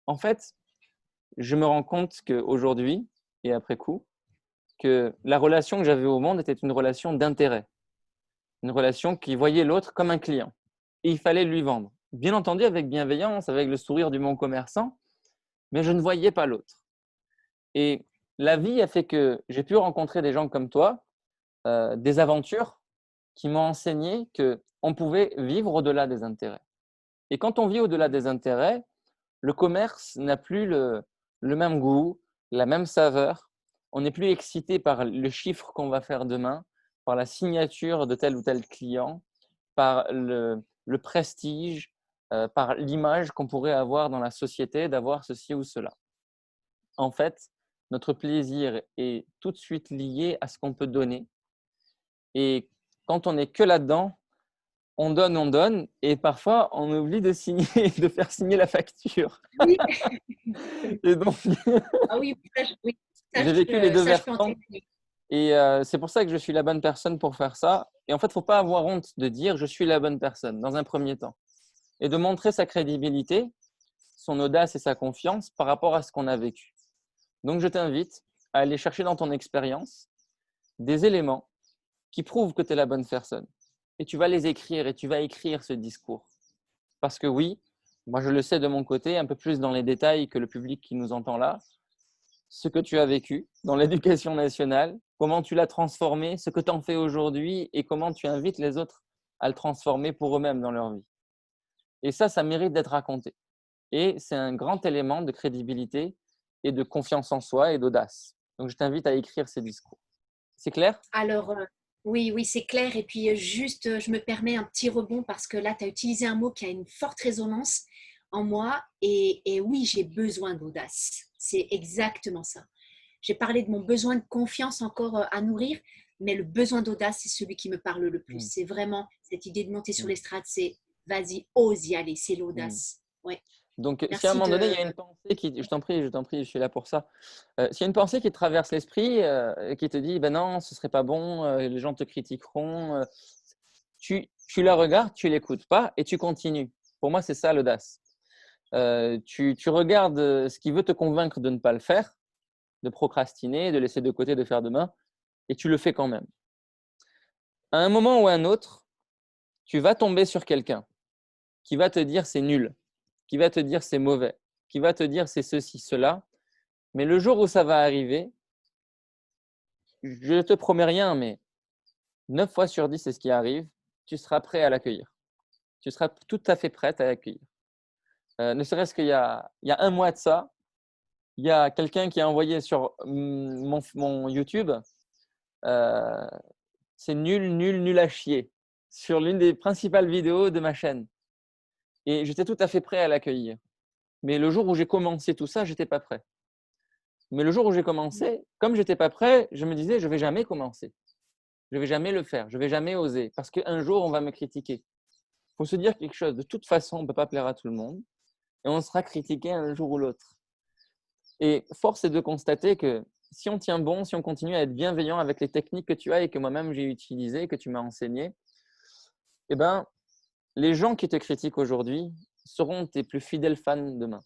En fait, je me rends compte qu'aujourd'hui, et après coup, que la relation que j'avais au monde était une relation d'intérêt, une relation qui voyait l'autre comme un client. Et il fallait lui vendre. Bien entendu, avec bienveillance, avec le sourire du bon commerçant, mais je ne voyais pas l'autre. Et la vie a fait que j'ai pu rencontrer des gens comme toi, des aventures qui m'ont enseigné qu'on pouvait vivre au-delà des intérêts. Et quand on vit au-delà des intérêts, le commerce n'a plus le même goût, la même saveur. On n'est plus excité par le chiffre qu'on va faire demain, par la signature de tel ou tel client, par le prestige, par l'image qu'on pourrait avoir dans la société d'avoir ceci ou cela. En fait, notre plaisir est tout de suite lié à ce qu'on peut donner. Et quand on n'est que là-dedans, on donne, et parfois on oublie de signer, de faire signer la facture. Oui. Et donc, Ah oui, oui, j'ai vécu les deux ça, je peux en versants. témoigner. Et c'est pour ça que je suis la bonne personne pour faire ça. Et en fait, il ne faut pas avoir honte de dire je suis la bonne personne dans un premier temps. Et de montrer sa crédibilité, son audace et sa confiance par rapport à ce qu'on a vécu. Donc, je t'invite à aller chercher dans ton expérience des éléments qui prouvent que tu es la bonne personne. Et tu vas les écrire et tu vas écrire ce discours. Parce que oui, moi je le sais de mon côté, un peu plus dans les détails que le public qui nous entend là, ce que tu as vécu dans l'éducation nationale, comment tu l'as transformé, ce que tu en fais aujourd'hui et comment tu invites les autres à le transformer pour eux-mêmes dans leur vie. Et ça mérite d'être raconté. Et c'est un grand élément de crédibilité et de confiance en soi et d'audace. Donc je t'invite à écrire ces discours. C'est clair? Alors, oui, oui, c'est clair. Et puis, juste, je me permets un petit rebond parce que là, tu as utilisé un mot qui a une forte résonance en moi. Et oui, j'ai besoin d'audace. C'est exactement ça. J'ai parlé de mon besoin de confiance encore à nourrir, mais le besoin d'audace, c'est celui qui me parle le plus. Mm, C'est vraiment cette idée de monter sur mm, l'estrade, c'est vas-y, ose y aller, c'est mm. l'audace. Ouais. Donc, si à un Merci moment donné, il de. y a une pensée qui, je t'en prie, je suis là pour ça. S'il y a une pensée qui te traverse l'esprit et qui te dit, ben non, ce serait pas bon, les gens te critiqueront, tu la regardes, tu l'écoutes pas et tu continues. Pour moi, c'est ça l'audace. Tu regardes ce qui veut te convaincre de ne pas le faire, de procrastiner, de laisser de côté, de faire demain, et tu le fais quand même. À un moment ou à un autre, tu vas tomber sur quelqu'un qui va te dire c'est nul, qui va te dire c'est mauvais, qui va te dire c'est ceci, cela. Mais le jour où ça va arriver, je ne te promets rien, mais 9 fois sur 10, c'est ce qui arrive, tu seras prêt à l'accueillir. Tu seras tout à fait prête à l'accueillir. Ne serait-ce qu'il y a un mois de ça, il y a quelqu'un qui a envoyé sur mon YouTube, euh, c'est nul, nul, nul à chier, sur l'une des principales vidéos de ma chaîne. Et j'étais tout à fait prêt à l'accueillir. Mais le jour où j'ai commencé tout ça, je n'étais pas prêt. Mais le jour où j'ai commencé, comme je n'étais pas prêt, je me disais, je ne vais jamais commencer. Je ne vais jamais le faire. Je ne vais jamais oser. Parce qu'un jour, on va me critiquer. Il faut se dire quelque chose. De toute façon, on ne peut pas plaire à tout le monde. Et on sera critiqué un jour ou l'autre. Et force est de constater que si on tient bon, si on continue à être bienveillant avec les techniques que tu as et que moi-même j'ai utilisées, que tu m'as enseignées, eh ben, les gens qui te critiquent aujourd'hui seront tes plus fidèles fans demain.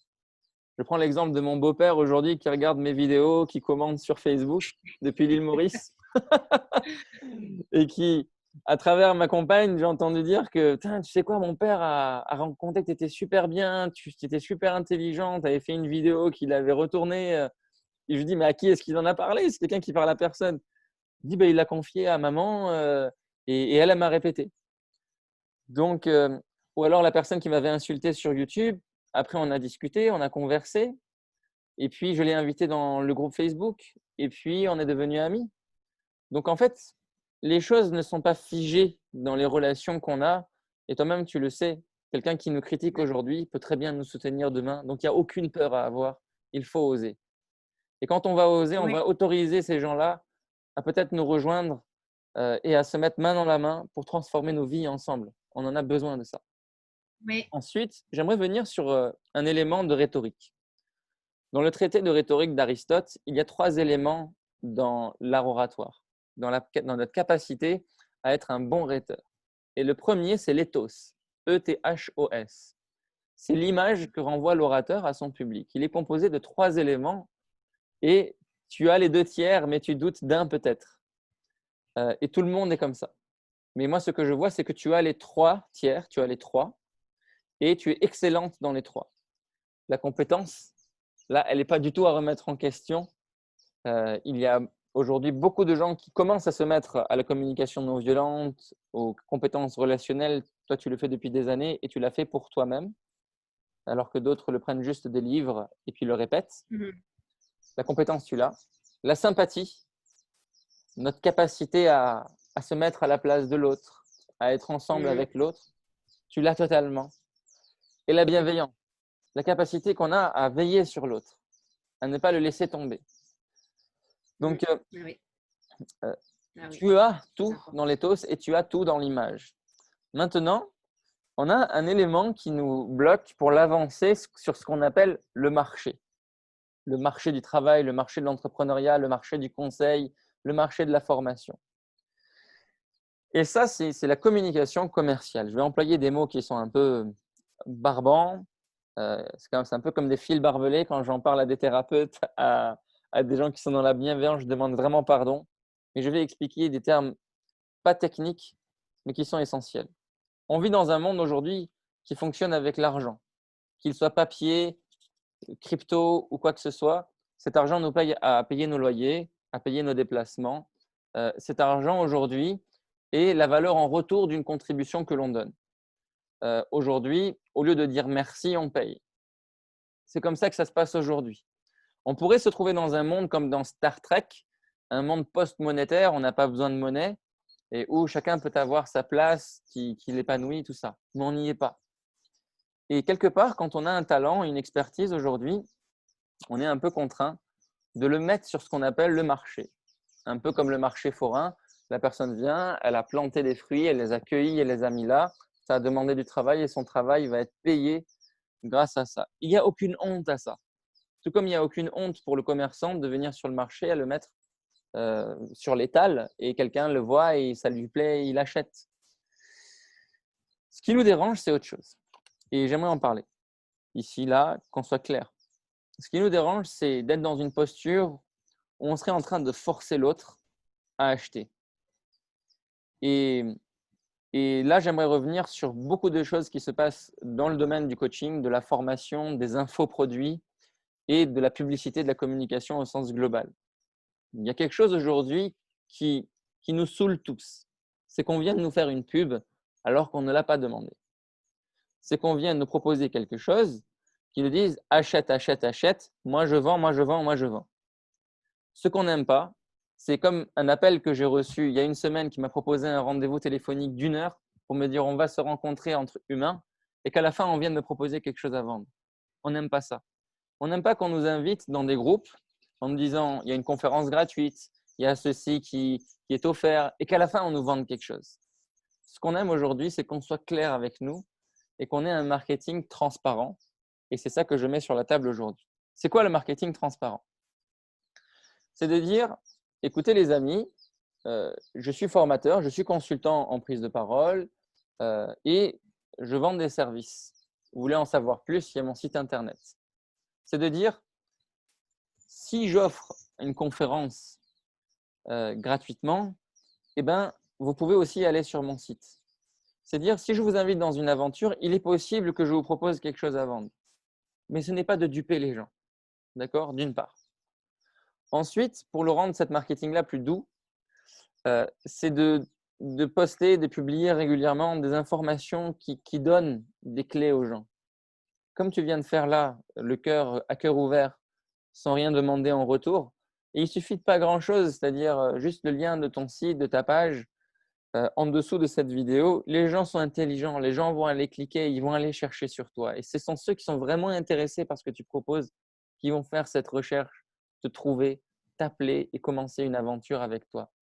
Je prends l'exemple de mon beau-père aujourd'hui qui regarde mes vidéos, qui commente sur Facebook depuis l'île Maurice et qui, à travers ma compagne, j'ai entendu dire que tu sais quoi, mon père a rencontré que tu étais super bien, tu étais super intelligent, tu avais fait une vidéo qu'il avait retournée. Et je lui dis, mais à qui est-ce qu'il en a parlé? C'est quelqu'un qui parle à personne. Il dit, il l'a confié à maman et elle m'a répété. Donc, ou alors la personne qui m'avait insulté sur YouTube Après, on a discuté, on a conversé. Et puis, je l'ai invité dans le groupe Facebook. Et puis, on est devenus amis. Donc, en fait, les choses ne sont pas figées dans les relations qu'on a. Et toi-même, tu le sais, quelqu'un qui nous critique aujourd'hui peut très bien nous soutenir demain. Donc, il n'y a aucune peur à avoir. Il faut oser. Et quand on va oser, on Oui, va autoriser ces gens-là à peut-être nous rejoindre et à se mettre main dans la main pour transformer nos vies ensemble. On en a besoin de ça. oui. Ensuite, j'aimerais venir sur un élément de rhétorique. Dans le traité de rhétorique d'Aristote, il y a 3 éléments dans l'art oratoire, dans notre capacité à être un bon rhéteur. Et le premier, c'est l'éthos, E-T-H-O-S. C'est l'image que renvoie l'orateur à son public. Il est composé de 3 éléments et tu as les 2 tiers, mais tu doutes d'un peut-être. Et tout le monde est comme ça. Mais moi, ce que je vois, c'est que tu as les 3 tiers, tu as les 3 et tu es excellente dans les 3. La compétence, là, elle n'est pas du tout à remettre en question. Il y a aujourd'hui beaucoup de gens qui commencent à se mettre à la communication non violente, aux compétences relationnelles. Toi, tu le fais depuis des années et tu l'as fait pour toi-même, alors que d'autres le prennent juste des livres et puis le répètent. Mhm. La compétence, tu l'as. La sympathie, notre capacité à se mettre à la place de l'autre, à être ensemble Mhm. avec l'autre, tu l'as totalement. Et la bienveillance, la capacité qu'on a à veiller sur l'autre, à ne pas le laisser tomber. Mhm. Donc, Ah oui, euh, ah oui, tu as très tout dans important. l'éthos et tu as tout dans l'image. Maintenant, on a un élément qui nous bloque pour l'avancer sur ce qu'on appelle le marché. Le marché du travail, le marché de l'entrepreneuriat, le marché du conseil, le marché de la formation. Et ça, c'est la communication commerciale. Je vais employer des mots qui sont un peu barbants. C'est un peu comme des fils barbelés. Quand j'en parle à des thérapeutes, à des gens qui sont dans la bienveillance, je demande vraiment pardon. Mais je vais expliquer des termes pas techniques, mais qui sont essentiels. On vit dans un monde aujourd'hui qui fonctionne avec l'argent, qu'il soit papier, crypto ou quoi que ce soit. Cet argent nous paye à payer nos loyers, à payer nos déplacements. Cet argent aujourd'hui est la valeur en retour d'une contribution que l'on donne. Aujourd'hui, au lieu de dire merci, on paye. C'est comme ça que ça se passe aujourd'hui. On pourrait se trouver dans un monde comme dans Star Trek, un monde post-monétaire, on n'a pas besoin de monnaie, et où chacun peut avoir sa place qui l'épanouit, tout ça. Mais on n'y est pas. Et quelque part, quand on a un talent, une expertise aujourd'hui, on est un peu contraint de le mettre sur ce qu'on appelle le marché. Un peu comme le marché forain, la personne vient, elle a planté des fruits, elle les a cueillis, elle les a mis là, ça a demandé du travail et son travail va être payé grâce à ça. Il n'y a aucune honte à ça. Tout comme il n'y a aucune honte pour le commerçant de venir sur le marché et le mettre sur l'étal et quelqu'un le voit et ça lui plaît, il achète. Ce qui nous dérange, c'est autre chose. Et j'aimerais en parler ici, là, qu'on soit clair. Ce qui nous dérange, c'est d'être dans une posture où on serait en train de forcer l'autre à acheter. Et, et là, j'aimerais revenir sur beaucoup de choses qui se passent dans le domaine du coaching, de la formation, des infoproduits et de la publicité, de la communication au sens global. Il y a quelque chose aujourd'hui qui nous saoule tous. C'est qu'on vient de nous faire une pub alors qu'on ne l'a pas demandé. C'est qu'on vient de nous proposer quelque chose qui nous dise achète, achète, achète, moi je vends, moi je vends, moi je vends. Ce qu'on n'aime pas, c'est comme un appel que j'ai reçu il y a une semaine qui m'a proposé un rendez-vous téléphonique d'1 heure pour me dire on va se rencontrer entre humains et qu'à la fin on vient de me proposer quelque chose à vendre. On n'aime pas ça. On n'aime pas qu'on nous invite dans des groupes en nous disant il y a une conférence gratuite, il y a ceci qui est offert et qu'à la fin on nous vende quelque chose. Ce qu'on aime aujourd'hui, c'est qu'on soit clair avec nous et qu'on ait un marketing transparent. Et c'est ça que je mets sur la table aujourd'hui. C'est quoi le marketing transparent? C'est de dire, écoutez les amis, je suis formateur, je suis consultant en prise de parole et je vends des services. Vous voulez en savoir plus, il y a mon site internet. C'est de dire, si j'offre une conférence gratuitement, eh ben, vous pouvez aussi aller sur mon site. C'est dire, si je vous invite dans une aventure, il est possible que je vous propose quelque chose à vendre. Mais ce n'est pas de duper les gens. D'accord? D'une part. Ensuite, pour le rendre cette marketing-là plus doux, c'est de poster, de publier régulièrement des informations qui donnent des clés aux gens. comme tu viens de faire là, le cœur à cœur ouvert, sans rien demander en retour, et il suffit de pas grand-chose, c'est-à-dire juste le lien de ton site, de ta page, en dessous de cette vidéo, les gens sont intelligents, les gens vont aller cliquer, ils vont aller chercher sur toi. Et ce sont ceux qui sont vraiment intéressés par ce que tu proposes qui vont faire cette recherche, te trouver, t'appeler et commencer une aventure avec toi.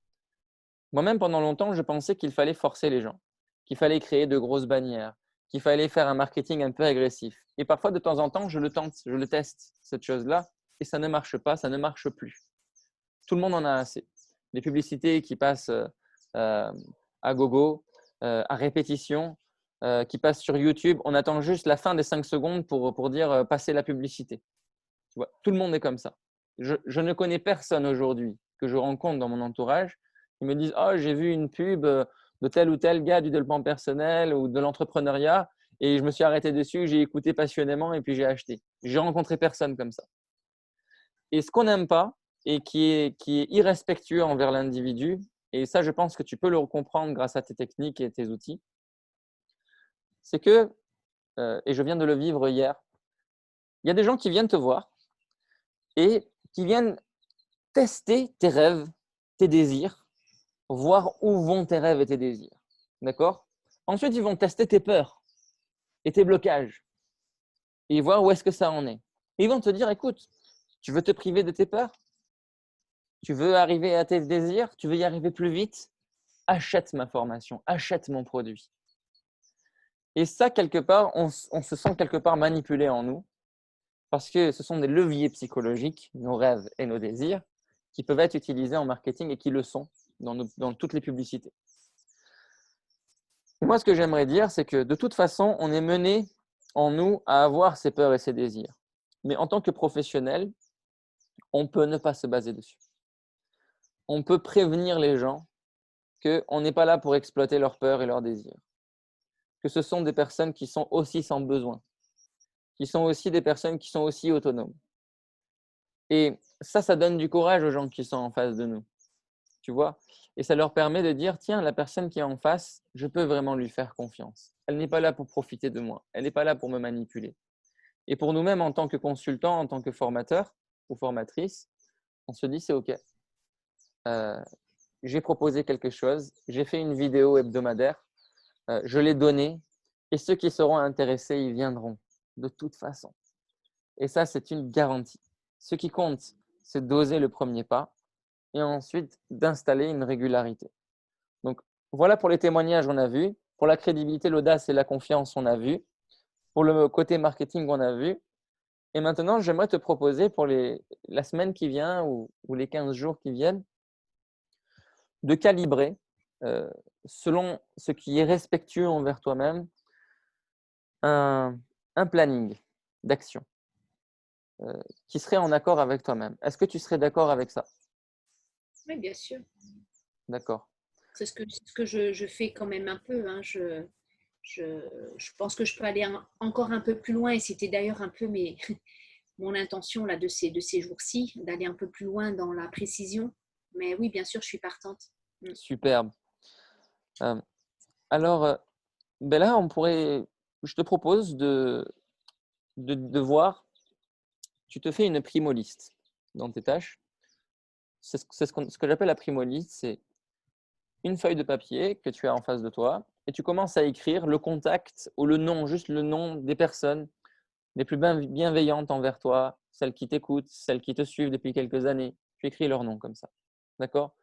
Moi-même, pendant longtemps, je pensais qu'il fallait forcer les gens, qu'il fallait créer de grosses bannières, qu'il fallait faire un marketing un peu agressif. Et parfois, de temps en temps, je le tente, je le teste, cette chose-là, et ça ne marche pas, ça ne marche plus. Tout le monde en a assez. Des publicités qui passent à gogo, à répétition, qui passent sur YouTube. On attend juste la fin des 5 secondes pour dire passer la publicité. Tu vois, tout le monde est comme ça. Je ne connais personne aujourd'hui que je rencontre dans mon entourage qui me disent « Oh, j'ai vu une pub de tel ou tel gars du développement personnel ou de l'entrepreneuriat et je me suis arrêté dessus, j'ai écouté passionnément et puis j'ai acheté. » J'ai rencontré personne comme ça. Et ce qu'on n'aime pas et qui est irrespectueux envers l'individu, et ça, je pense que tu peux le comprendre grâce à tes techniques et tes outils, c'est que, et je viens de le vivre hier, il y a des gens qui viennent te voir et qui viennent tester tes rêves, tes désirs, voir où vont tes rêves et tes désirs. D'accord? Ensuite, ils vont tester tes peurs et tes blocages et voir où est-ce que ça en est. Et ils vont te dire, écoute, tu veux te priver de tes peurs? Tu veux arriver à tes désirs? Tu veux y arriver plus vite? Achète ma formation, achète mon produit. Et ça, quelque part, on se sent quelque part manipulé en nous parce que ce sont des leviers psychologiques, nos rêves et nos désirs, qui peuvent être utilisés en marketing et qui le sont dans toutes les publicités. Et moi, ce que j'aimerais dire, c'est que de toute façon, on est mené en nous à avoir ces peurs et ces désirs. Mais en tant que professionnel, on peut ne pas se baser dessus. On peut prévenir les gens qu'on n'est pas là pour exploiter leurs peurs et leurs désirs. Que ce sont des personnes qui sont aussi sans besoin, qui sont aussi des personnes qui sont aussi autonomes. Et ça donne du courage aux gens qui sont en face de nous, tu vois. Et ça leur permet de dire, tiens, la personne qui est en face, je peux vraiment lui faire confiance. Elle n'est pas là pour profiter de moi. Elle n'est pas là pour me manipuler. Et pour nous-mêmes, en tant que consultants, en tant que formateurs ou formatrices, on se dit, c'est OK. J'ai proposé quelque chose, j'ai fait une vidéo hebdomadaire, je l'ai donnée, et ceux qui seront intéressés, ils viendront de toute façon. Et ça, c'est une garantie. Ce qui compte, c'est d'oser le premier pas et ensuite d'installer une régularité. Donc, voilà pour les témoignages, on a vu. Pour la crédibilité, l'audace et la confiance, on a vu. Pour le côté marketing, on a vu. Et maintenant, j'aimerais te proposer pour la semaine qui vient ou les 15 jours qui viennent, de calibrer, selon ce qui est respectueux envers toi-même, un planning d'action qui serait en accord avec toi-même. Est-ce que tu serais d'accord avec ça? Oui, bien sûr. D'accord. C'est ce que je fais quand même un peu. Hein. Je pense que je peux aller encore un peu plus loin et c'était d'ailleurs un peu mon intention là, de ces jours-ci, d'aller un peu plus loin dans la précision. Mais oui, bien sûr, je suis partante. Superbe. Alors, ben là, je te propose de voir, tu te fais une primo-liste dans tes tâches. Ce que j'appelle la primo-liste, c'est une feuille de papier que tu as en face de toi et tu commences à écrire le contact ou le nom, juste le nom des personnes les plus bienveillantes envers toi, celles qui t'écoutent, celles qui te suivent depuis quelques années. Tu écris leur nom comme ça. D'accord?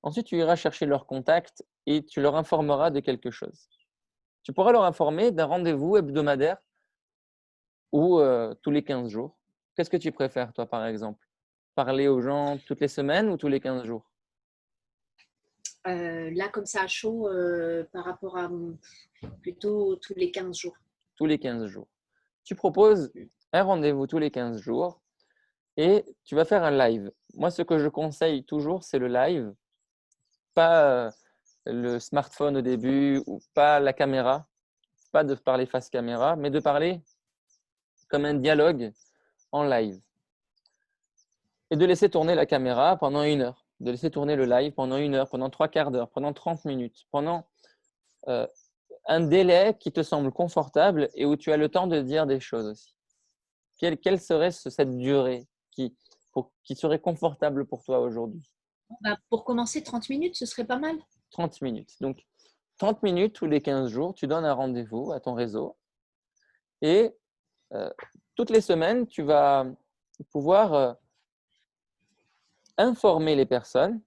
Ensuite, tu iras chercher leur contact et tu leur informeras de quelque chose. Tu pourras leur informer d'un rendez-vous hebdomadaire ou tous les 15 jours. Qu'est-ce que tu préfères, toi, par exemple? Parler aux gens toutes les semaines ou tous les 15 jours? Là, comme ça, à chaud, par rapport à plutôt tous les 15 jours. Tous les 15 jours. Tu proposes un rendez-vous tous les 15 jours et tu vas faire un live. Moi, ce que je conseille toujours, c'est le live, pas le smartphone au début ou pas la caméra, pas de parler face caméra, mais de parler comme un dialogue en live. Et de laisser tourner la caméra pendant 1 heure, de laisser tourner le live pendant 1 heure, pendant 3/4 d'heure, pendant 30 minutes, pendant un délai qui te semble confortable et où tu as le temps de dire des choses aussi. Quelle serait cette durée qui serait confortable pour toi aujourd'hui? Bah, pour commencer, 30 minutes, ce serait pas mal. 30 minutes. Donc, 30 minutes tous les 15 jours, tu donnes un rendez-vous à ton réseau et euh, toutes les semaines, tu vas pouvoir informer les personnes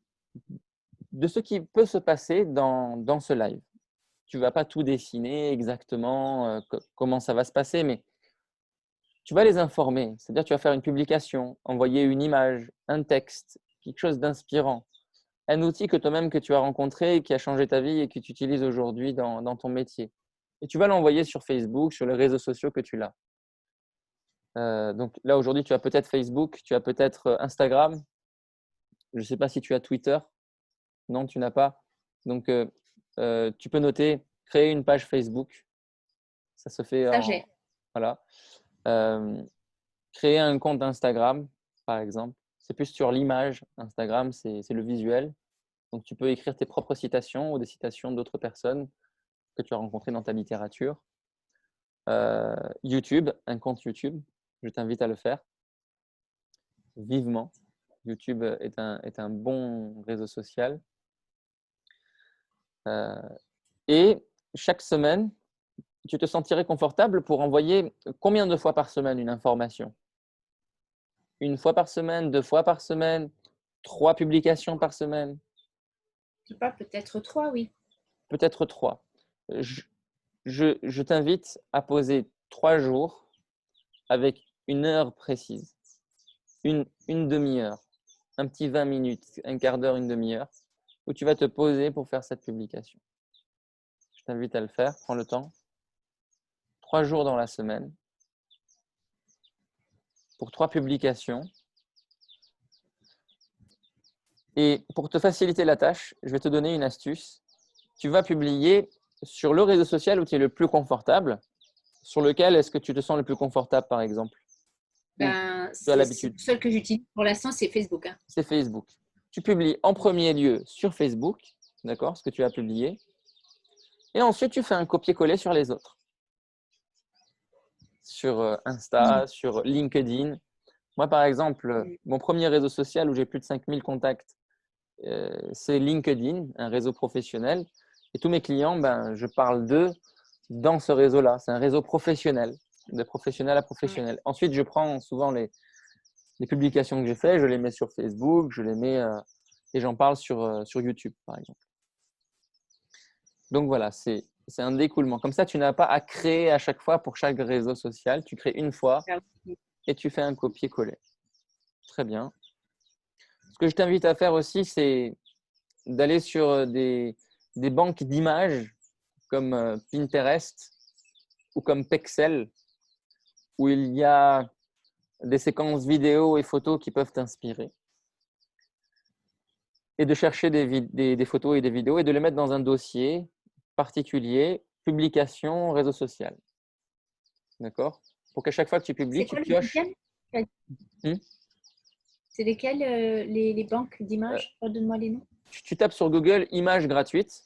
de ce qui peut se passer dans ce live. Tu ne vas pas tout dessiner exactement comment ça va se passer, mais tu vas les informer. C'est-à-dire tu vas faire une publication, envoyer une image, un texte, quelque chose d'inspirant, un outil que toi-même que tu as rencontré, qui a changé ta vie et que tu utilises aujourd'hui dans ton métier. Et tu vas l'envoyer sur Facebook, sur les réseaux sociaux que tu l'as. Donc là, aujourd'hui, tu as peut-être Facebook, tu as peut-être Instagram. Je ne sais pas si tu as Twitter. Non, tu n'as pas. Donc, tu peux noter, créer une page Facebook. Ça se fait Ça, j'ai. voilà. Euh, Créer un compte Instagram, par exemple. C'est plus sur l'image. Instagram, c'est le visuel. Donc, tu peux écrire tes propres citations ou des citations d'autres personnes que tu as rencontrées dans ta littérature. YouTube, un compte YouTube. Je t'invite à le faire vivement. YouTube est un bon réseau social. Et chaque semaine, tu te sentirais confortable pour envoyer combien de fois par semaine une information? Une fois par semaine, 2 fois par semaine, 3 publications par semaine, Je sais pas, peut-être 3, oui. peut-être 3. Je, je t'invite à poser 3 jours avec une heure précise, une demi-heure, un petit 20 minutes, un quart d'heure, une demi-heure, où tu vas te poser pour faire cette publication. Je t'invite à le faire, prends le temps. 3 jours dans la semaine pour 3 publications. Et pour te faciliter la tâche, je vais te donner une astuce. Tu vas publier sur le réseau social où tu es le plus confortable. Sur lequel est-ce que tu te sens le plus confortable, par exemple? Ou Ben, tu as c'est l'habitude? le seul que j'utilise pour l'instant, c'est Facebook, hein. C'est Facebook. Tu publies en premier lieu sur Facebook, d'accord, ce que tu as publié. Et ensuite, tu fais un copier-coller sur les autres. Sur Insta, sur LinkedIn. Moi, par exemple, mon premier réseau social où j'ai plus de 5000 contacts, c'est LinkedIn, un réseau professionnel. Et tous mes clients, ben, je parle d'eux dans ce réseau-là. C'est un réseau professionnel, de professionnel à professionnel. Ensuite, je prends souvent les publications que j'ai faites, je les mets sur Facebook, je les mets et j'en parle sur YouTube, par exemple. Donc voilà, c'est un découlement. Comme ça, tu n'as pas à créer à chaque fois pour chaque réseau social. Tu crées une fois et tu fais un copier-coller. Très bien. Ce que je t'invite à faire aussi, c'est d'aller sur des banques d'images comme Pinterest ou comme Pexel, où il y a des séquences vidéo et photos qui peuvent t'inspirer. Et de chercher des photos et des vidéos et de les mettre dans un dossier particulier, publication, réseau social. D'accord? Pour qu'à chaque fois que tu publies, C'est tu quoi le pioches. deuxième? Hmm? C'est lesquelles les banques Euh, d'images? Redonne-moi les noms. tu tapes sur Google images gratuites,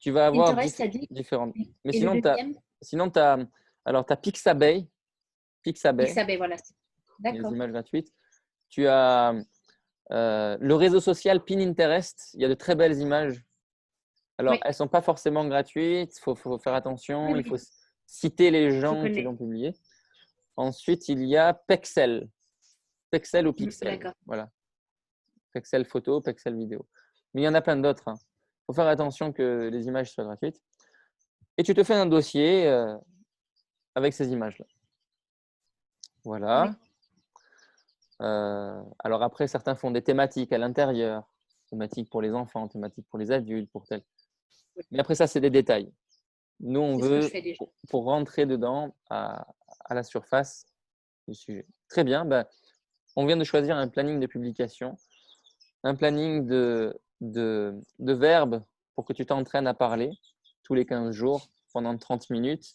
tu vas avoir Pinterest, ça dit. différentes. Mais Et le sinon, tu as, deuxième? alors, tu as Pixabay, Pixabay, Pixabay, voilà. les D'accord. images gratuites. Tu as le réseau social Pinterest, il y a de très belles images. Alors, Oui, elles ne sont pas forcément gratuites, il faut faire attention, oui, il faut oui, citer les je gens qui connais. l'ont publié. Ensuite, il y a Pexel, Pexel ou Pixel. D'accord. Voilà, Pexel photo, Pexel vidéo. Mais il y en a plein d'autres. Il faut faire attention que les images soient gratuites. Et tu te fais un dossier avec ces images-là. Voilà. Oui. Alors après, certains font des thématiques à l'intérieur, thématiques pour les enfants, thématiques pour les adultes, pour tel. Mais après ça, c'est des détails. Nous, on C'est ce que je veut, fais déjà. pour rentrer dedans à la surface du sujet. Très bien. Ben, on vient de choisir un planning de publication, un planning de verbes pour que tu t'entraînes à parler tous les 15 jours pendant 30 minutes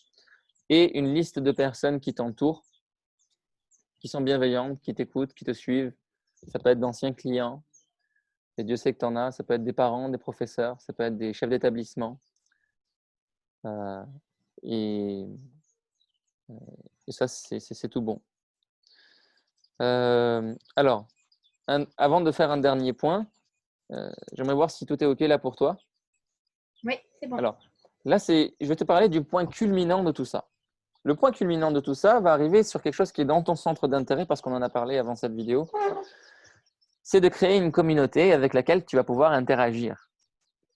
et une liste de personnes qui t'entourent, qui sont bienveillantes, qui t'écoutent, qui te suivent. Ça peut être d'anciens clients, et Dieu sait que tu en as. Ça peut être des parents, des professeurs, ça peut être des chefs d'établissement. Euh, et, et ça, c'est tout bon. Alors, avant de faire un dernier point, j'aimerais voir si tout est OK là pour toi. Oui, c'est bon. Alors, là, je vais te parler du point culminant de tout ça. Le point culminant de tout ça va arriver sur quelque chose qui est dans ton centre d'intérêt, parce qu'on en a parlé avant cette vidéo. C'est de créer une communauté avec laquelle tu vas pouvoir interagir.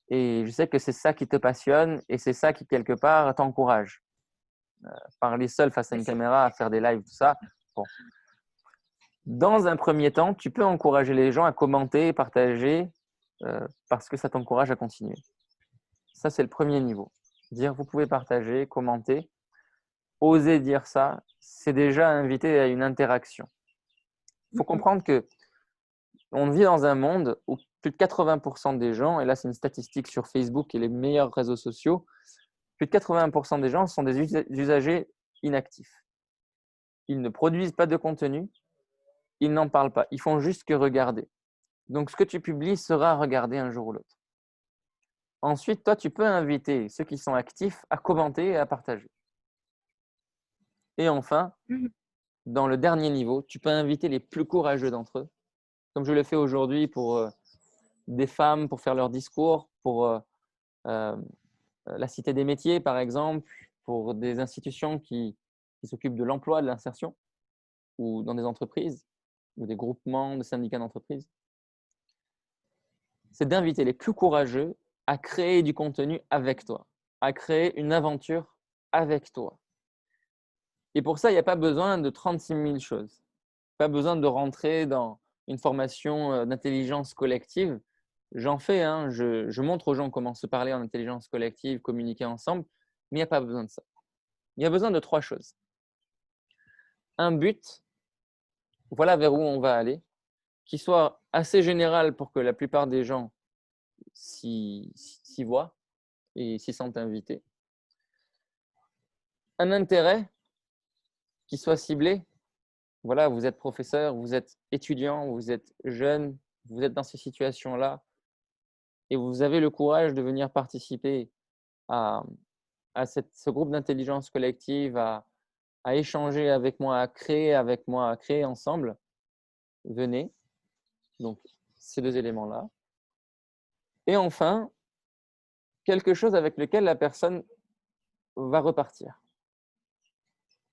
Et je sais que c'est ça qui te passionne et c'est ça qui, quelque part, t'encourage. Parler seul face à une caméra, à faire des lives, tout ça. Bon. Dans un premier temps, tu peux encourager les gens à commenter, partager, parce que ça t'encourage à continuer. Ça, c'est le premier niveau. Dire, vous pouvez partager, commenter. Oser dire ça, c'est déjà inviter à une interaction. Il faut comprendre que on vit dans un monde où plus de 80% des gens, et là c'est une statistique sur Facebook et les meilleurs réseaux sociaux, plus de 80% des gens sont des usagers inactifs. Ils ne produisent pas de contenu, ils n'en parlent pas, ils font juste que regarder. Donc ce que tu publies sera regardé un jour ou l'autre. Ensuite, toi, tu peux inviter ceux qui sont actifs à commenter et à partager. Et enfin, dans le dernier niveau, tu peux inviter les plus courageux d'entre eux, comme je le fais aujourd'hui pour des femmes, pour faire leur discours, pour la Cité des métiers, par exemple, pour des institutions qui s'occupent de l'emploi, de l'insertion, ou dans des entreprises, ou des groupements de syndicats d'entreprise. C'est d'inviter les plus courageux à créer du contenu avec toi, à créer une aventure avec toi. Et pour ça, il n'y a pas besoin de 36 000 choses. Pas besoin de rentrer dans une formation d'intelligence collective. J'en fais, hein, je montre aux gens comment se parler en intelligence collective, communiquer ensemble, mais il n'y a pas besoin de ça. Il y a besoin de 3 choses. Un but, voilà vers où on va aller, qui soit assez général pour que la plupart des gens s'y voient et s'y sentent invités. Un intérêt qui soit ciblé. Voilà, vous êtes professeur, vous êtes étudiant, vous êtes jeune, vous êtes dans ces situations-là et vous avez le courage de venir participer à ce groupe d'intelligence collective, à échanger avec moi, à créer ensemble, venez. Donc, ces 2 éléments-là. Et enfin, quelque chose avec lequel la personne va repartir.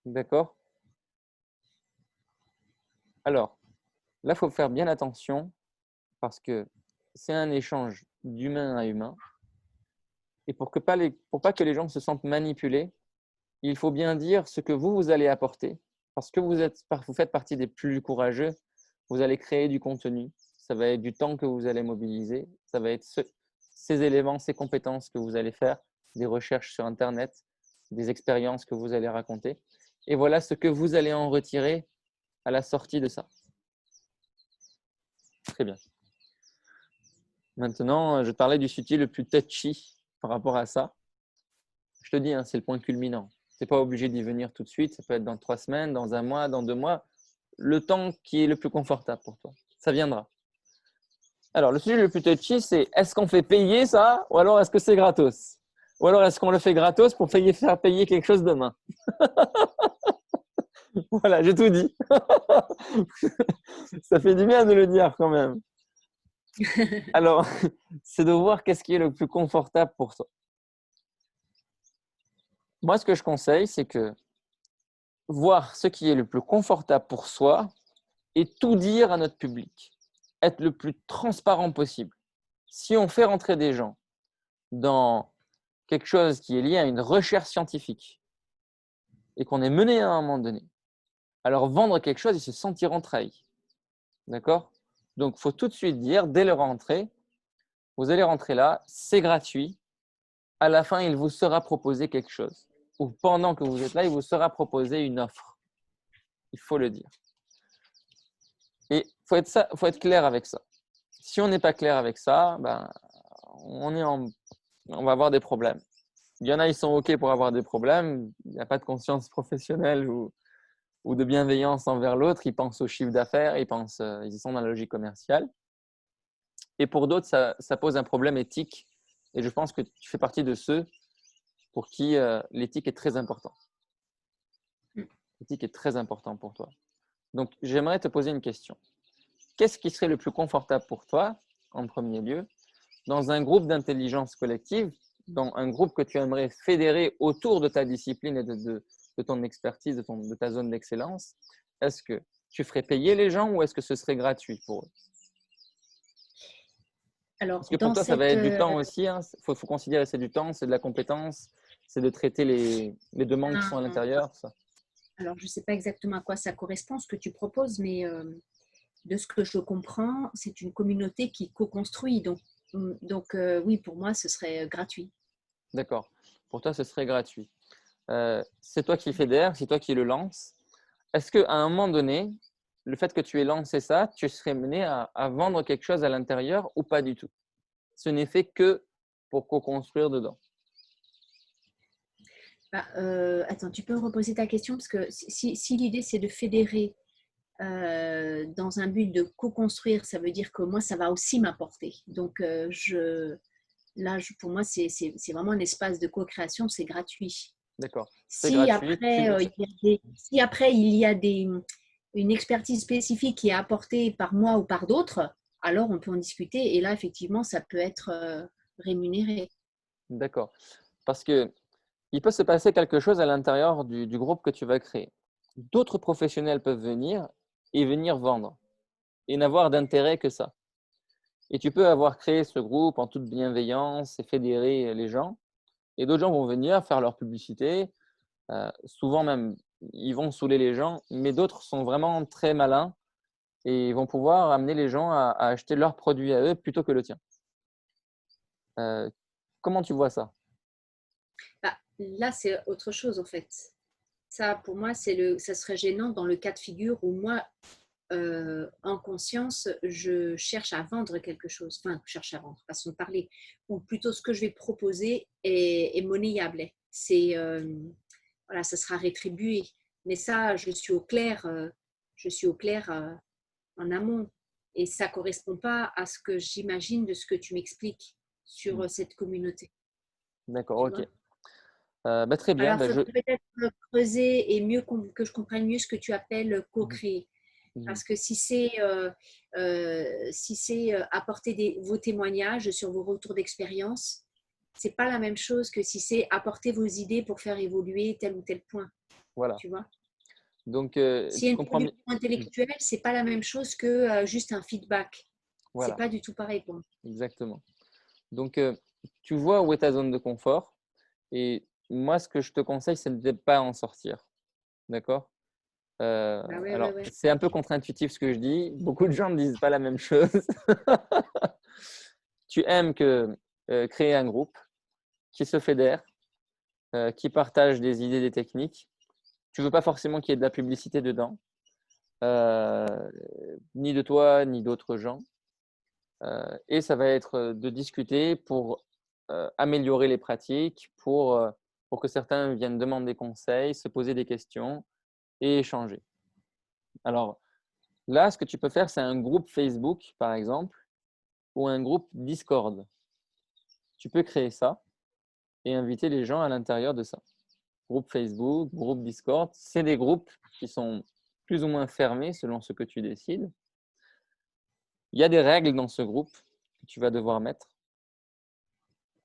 D'accord? Alors, là, il faut faire bien attention parce que c'est un échange d'humain à humain. Et pour pas que les gens se sentent manipulés, il faut bien dire ce que vous allez apporter. Parce que vous faites partie des plus courageux, vous allez créer du contenu. Ça va être du temps que vous allez mobiliser. Ça va être ces éléments, ces compétences que vous allez faire, des recherches sur Internet, des expériences que vous allez raconter. Et voilà ce que vous allez en retirer à la sortie de ça. Très bien. Maintenant, je te parlais du sujet le plus touchy par rapport à ça. Je te dis, hein, c'est le point culminant. Tu n'es pas obligé d'y venir tout de suite. Ça peut être dans 3 semaines, dans 1 mois, dans 2 mois. Le temps qui est le plus confortable pour toi. Ça viendra. Alors, le sujet le plus touchy, c'est est-ce qu'on fait payer ça ou alors est-ce que c'est gratos? Ou alors est-ce qu'on le fait gratos pour faire payer quelque chose demain? Voilà, j'ai tout dit. Ça fait du bien de le dire quand même. Alors, c'est de voir qu'est-ce qui est le plus confortable pour toi. Moi, ce que je conseille, c'est que voir ce qui est le plus confortable pour soi et tout dire à notre public. Être le plus transparent possible. Si on fait rentrer des gens dans quelque chose qui est lié à une recherche scientifique et qu'on est mené à un moment donné, alors vendre quelque chose, ils se sentiront trahis. D'accord? Donc, il faut tout de suite dire, dès leur entrée, vous allez rentrer là, c'est gratuit. À la fin, il vous sera proposé quelque chose. Ou pendant que vous êtes là, il vous sera proposé une offre. Il faut le dire. Et il faut être clair avec ça. Si on n'est pas clair avec ça, ben, on va avoir des problèmes. Il y en a, ils sont OK pour avoir des problèmes. Il n'y a pas de conscience professionnelle ou de bienveillance envers l'autre. Ils pensent au chiffre d'affaires, ils sont dans la logique commerciale. Et pour d'autres, ça pose un problème éthique. Et je pense que tu fais partie de ceux pour qui l'éthique est très important. Mm. L'éthique est très important pour toi. Donc, j'aimerais te poser une question. Qu'est-ce qui serait le plus confortable pour toi, en premier lieu, dans un groupe d'intelligence collective, dans un groupe que tu aimerais fédérer autour de ta discipline et de ton expertise, de ta zone d'excellence? Est-ce que tu ferais payer les gens ou est-ce que ce serait gratuit pour eux? Alors, Parce que pour dans toi, ça va cette, être du temps aussi. Hein. Faut considérer que c'est du temps, c'est de la compétence, c'est de traiter les demandes qui sont à l'intérieur. Ça. alors, je ne sais pas exactement à quoi ça correspond, ce que tu proposes, mais de ce que je comprends, c'est une communauté qui co-construit. Donc, oui, pour moi, ce serait gratuit. D'accord. Pour toi, ce serait gratuit. C'est toi qui fédère, c'est toi qui le lance. Est-ce qu'à un moment donné, le fait que tu aies lancé ça, tu serais mené à vendre quelque chose à l'intérieur ou pas du tout? Ce n'est fait que pour co-construire dedans. Bah, attends, tu peux me reposer ta question parce que si l'idée c'est de fédérer dans un but de co-construire, ça veut dire que moi ça va aussi m'apporter. Donc pour moi c'est vraiment un espace de co-création, c'est gratuit. D'accord. C'est Si gratuit. après il y a une expertise spécifique qui est apportée par moi ou par d'autres, alors on peut en discuter et là effectivement ça peut être rémunéré. D'accord. Parce que il peut se passer quelque chose à l'intérieur du groupe que tu vas créer. D'autres professionnels peuvent venir et venir vendre et n'avoir d'intérêt que ça. Et tu peux avoir créé ce groupe en toute bienveillance et fédérer les gens. Et d'autres gens vont venir faire leur publicité. Souvent même, ils vont saouler les gens, mais d'autres sont vraiment très malins et ils vont pouvoir amener les gens à acheter leurs produits à eux plutôt que le tien. Euh, Comment tu vois ça? Bah, là c'est autre chose en fait. Ça, pour moi, ça serait gênant dans le cas de figure où moi, en conscience, je cherche à vendre quelque chose. Enfin, je cherche à vendre, façon de parler. Ou plutôt, ce que je vais proposer est monnayable. Voilà, ça sera rétribué. Mais ça, je suis au clair en amont. Et ça ne correspond pas à ce que j'imagine de ce que tu m'expliques sur cette communauté. D'accord, Tu ok. vois. Très bien. Alors, il faudrait peut-être creuser et que je comprenne mieux ce que tu appelles Mhm, co-créer. mhm. Parce que si c'est apporter vos témoignages sur vos retours d'expérience, c'est pas la même chose que si c'est apporter vos idées pour faire évoluer tel ou tel point. Voilà. Tu vois. Donc, S'il y a tu une comprends bien. production intellectuelle, c'est pas la même chose que juste un feedback. C'est Voilà, pas du tout pareil pour moi. exactement. Donc, tu vois où est ta zone de confort. Et moi, ce que je te conseille, c'est de ne pas en sortir. D'accord? Bah ouais, ouais, Alors, ouais. c'est un peu contre-intuitif ce que je dis. Beaucoup de gens ne disent pas la même chose. Tu aimes créer un groupe qui se fédère, qui partage des idées, des techniques. Tu ne veux pas forcément qu'il y ait de la publicité dedans, euh, ni de toi, ni d'autres gens. Et ça va être de discuter pour améliorer les pratiques, pour que certains viennent demander des conseils, se poser des questions et échanger. Alors là, ce que tu peux faire, c'est un groupe Facebook, par exemple, ou un groupe Discord. Tu peux créer ça et inviter les gens à l'intérieur de ça. Groupe Facebook, groupe Discord, c'est des groupes qui sont plus ou moins fermés selon ce que tu décides. Il y a des règles dans ce groupe que tu vas devoir mettre.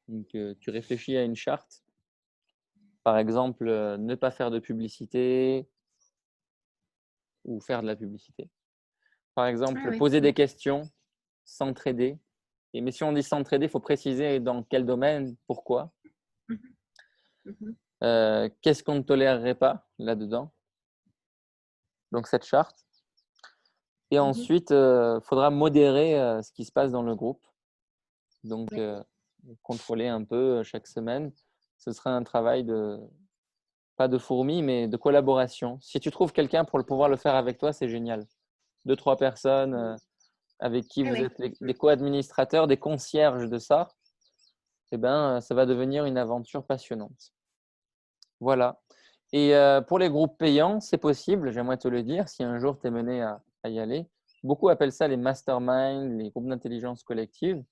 Donc, tu réfléchis à une charte. Par exemple, ne pas faire de publicité ou faire de la publicité. Par Ah exemple, ouais. poser des questions, s'entraider. Mais si on dit s'entraider, il faut préciser dans quel domaine, pourquoi. Mhm, mhm, Qu'est-ce qu'on ne tolérerait pas là-dedans? Donc, cette charte. Et mhm. ensuite, il faudra modérer ce qui se passe dans le groupe. Donc, D'accord. contrôler un peu chaque semaine. Ce sera un travail pas de fourmi, mais de collaboration. Si tu trouves quelqu'un pour pouvoir le faire avec toi, c'est génial. 2, 3 personnes avec qui Ah vous ouais. êtes des co-administrateurs, des concierges de ça, eh ben, ça va devenir une aventure passionnante. Voilà. Et pour les groupes payants, c'est possible, j'aimerais te le dire, si un jour tu es mené à y aller. Beaucoup appellent ça les masterminds, les groupes d'intelligence collective.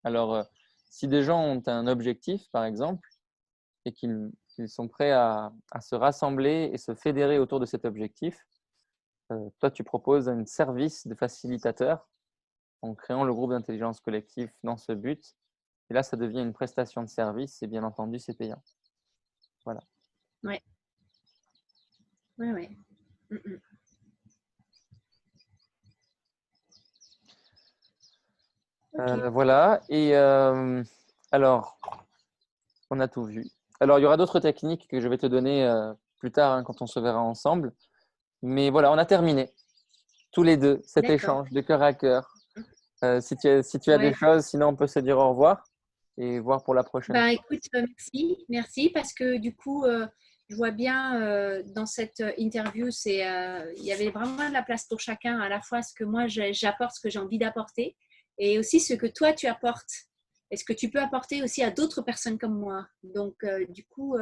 Alors, si des gens ont un objectif, par exemple, et qu'ils sont prêts à se rassembler et se fédérer autour de cet objectif, toi, tu proposes un service de facilitateur en créant le groupe d'intelligence collective dans ce but. Et là, ça devient une prestation de service et bien entendu, c'est payant. Voilà. Ouais. Ouais, ouais. Okay. Voilà. Et alors, on a tout vu. Alors, il y aura d'autres techniques que je vais te donner plus tard hein, quand on se verra ensemble. Mais voilà, on a terminé tous les deux cet échange de cœur à cœur. Si tu as des choses, sinon on peut se dire au revoir et voir pour la prochaine. Ben, écoute, merci parce que du coup, je vois bien dans cette interview, il y avait vraiment de la place pour chacun, à la fois ce que moi j'apporte, ce que j'ai envie d'apporter, et aussi ce que toi tu apportes, et ce que tu peux apporter aussi à d'autres personnes comme moi. Donc, du coup,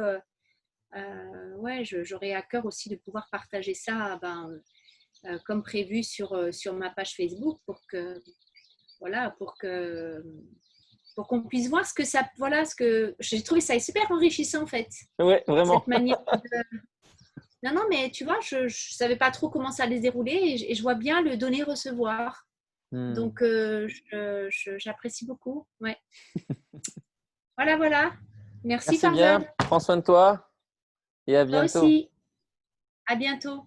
ouais, j'aurais à cœur aussi de pouvoir partager ça, comme prévu sur ma page Facebook voilà, pour qu'on puisse voir ce que ça, voilà, ce que j'ai trouvé ça super enrichissant en fait. Oui, vraiment. Cette manière de... Non, non, mais tu vois, je savais pas trop comment ça allait se dérouler et je vois bien le donner-recevoir. Donc, j'apprécie beaucoup. Ouais. Voilà, voilà. Merci Merci bien. Farzad. Prends soin de toi et à Toi bientôt. aussi. À bientôt.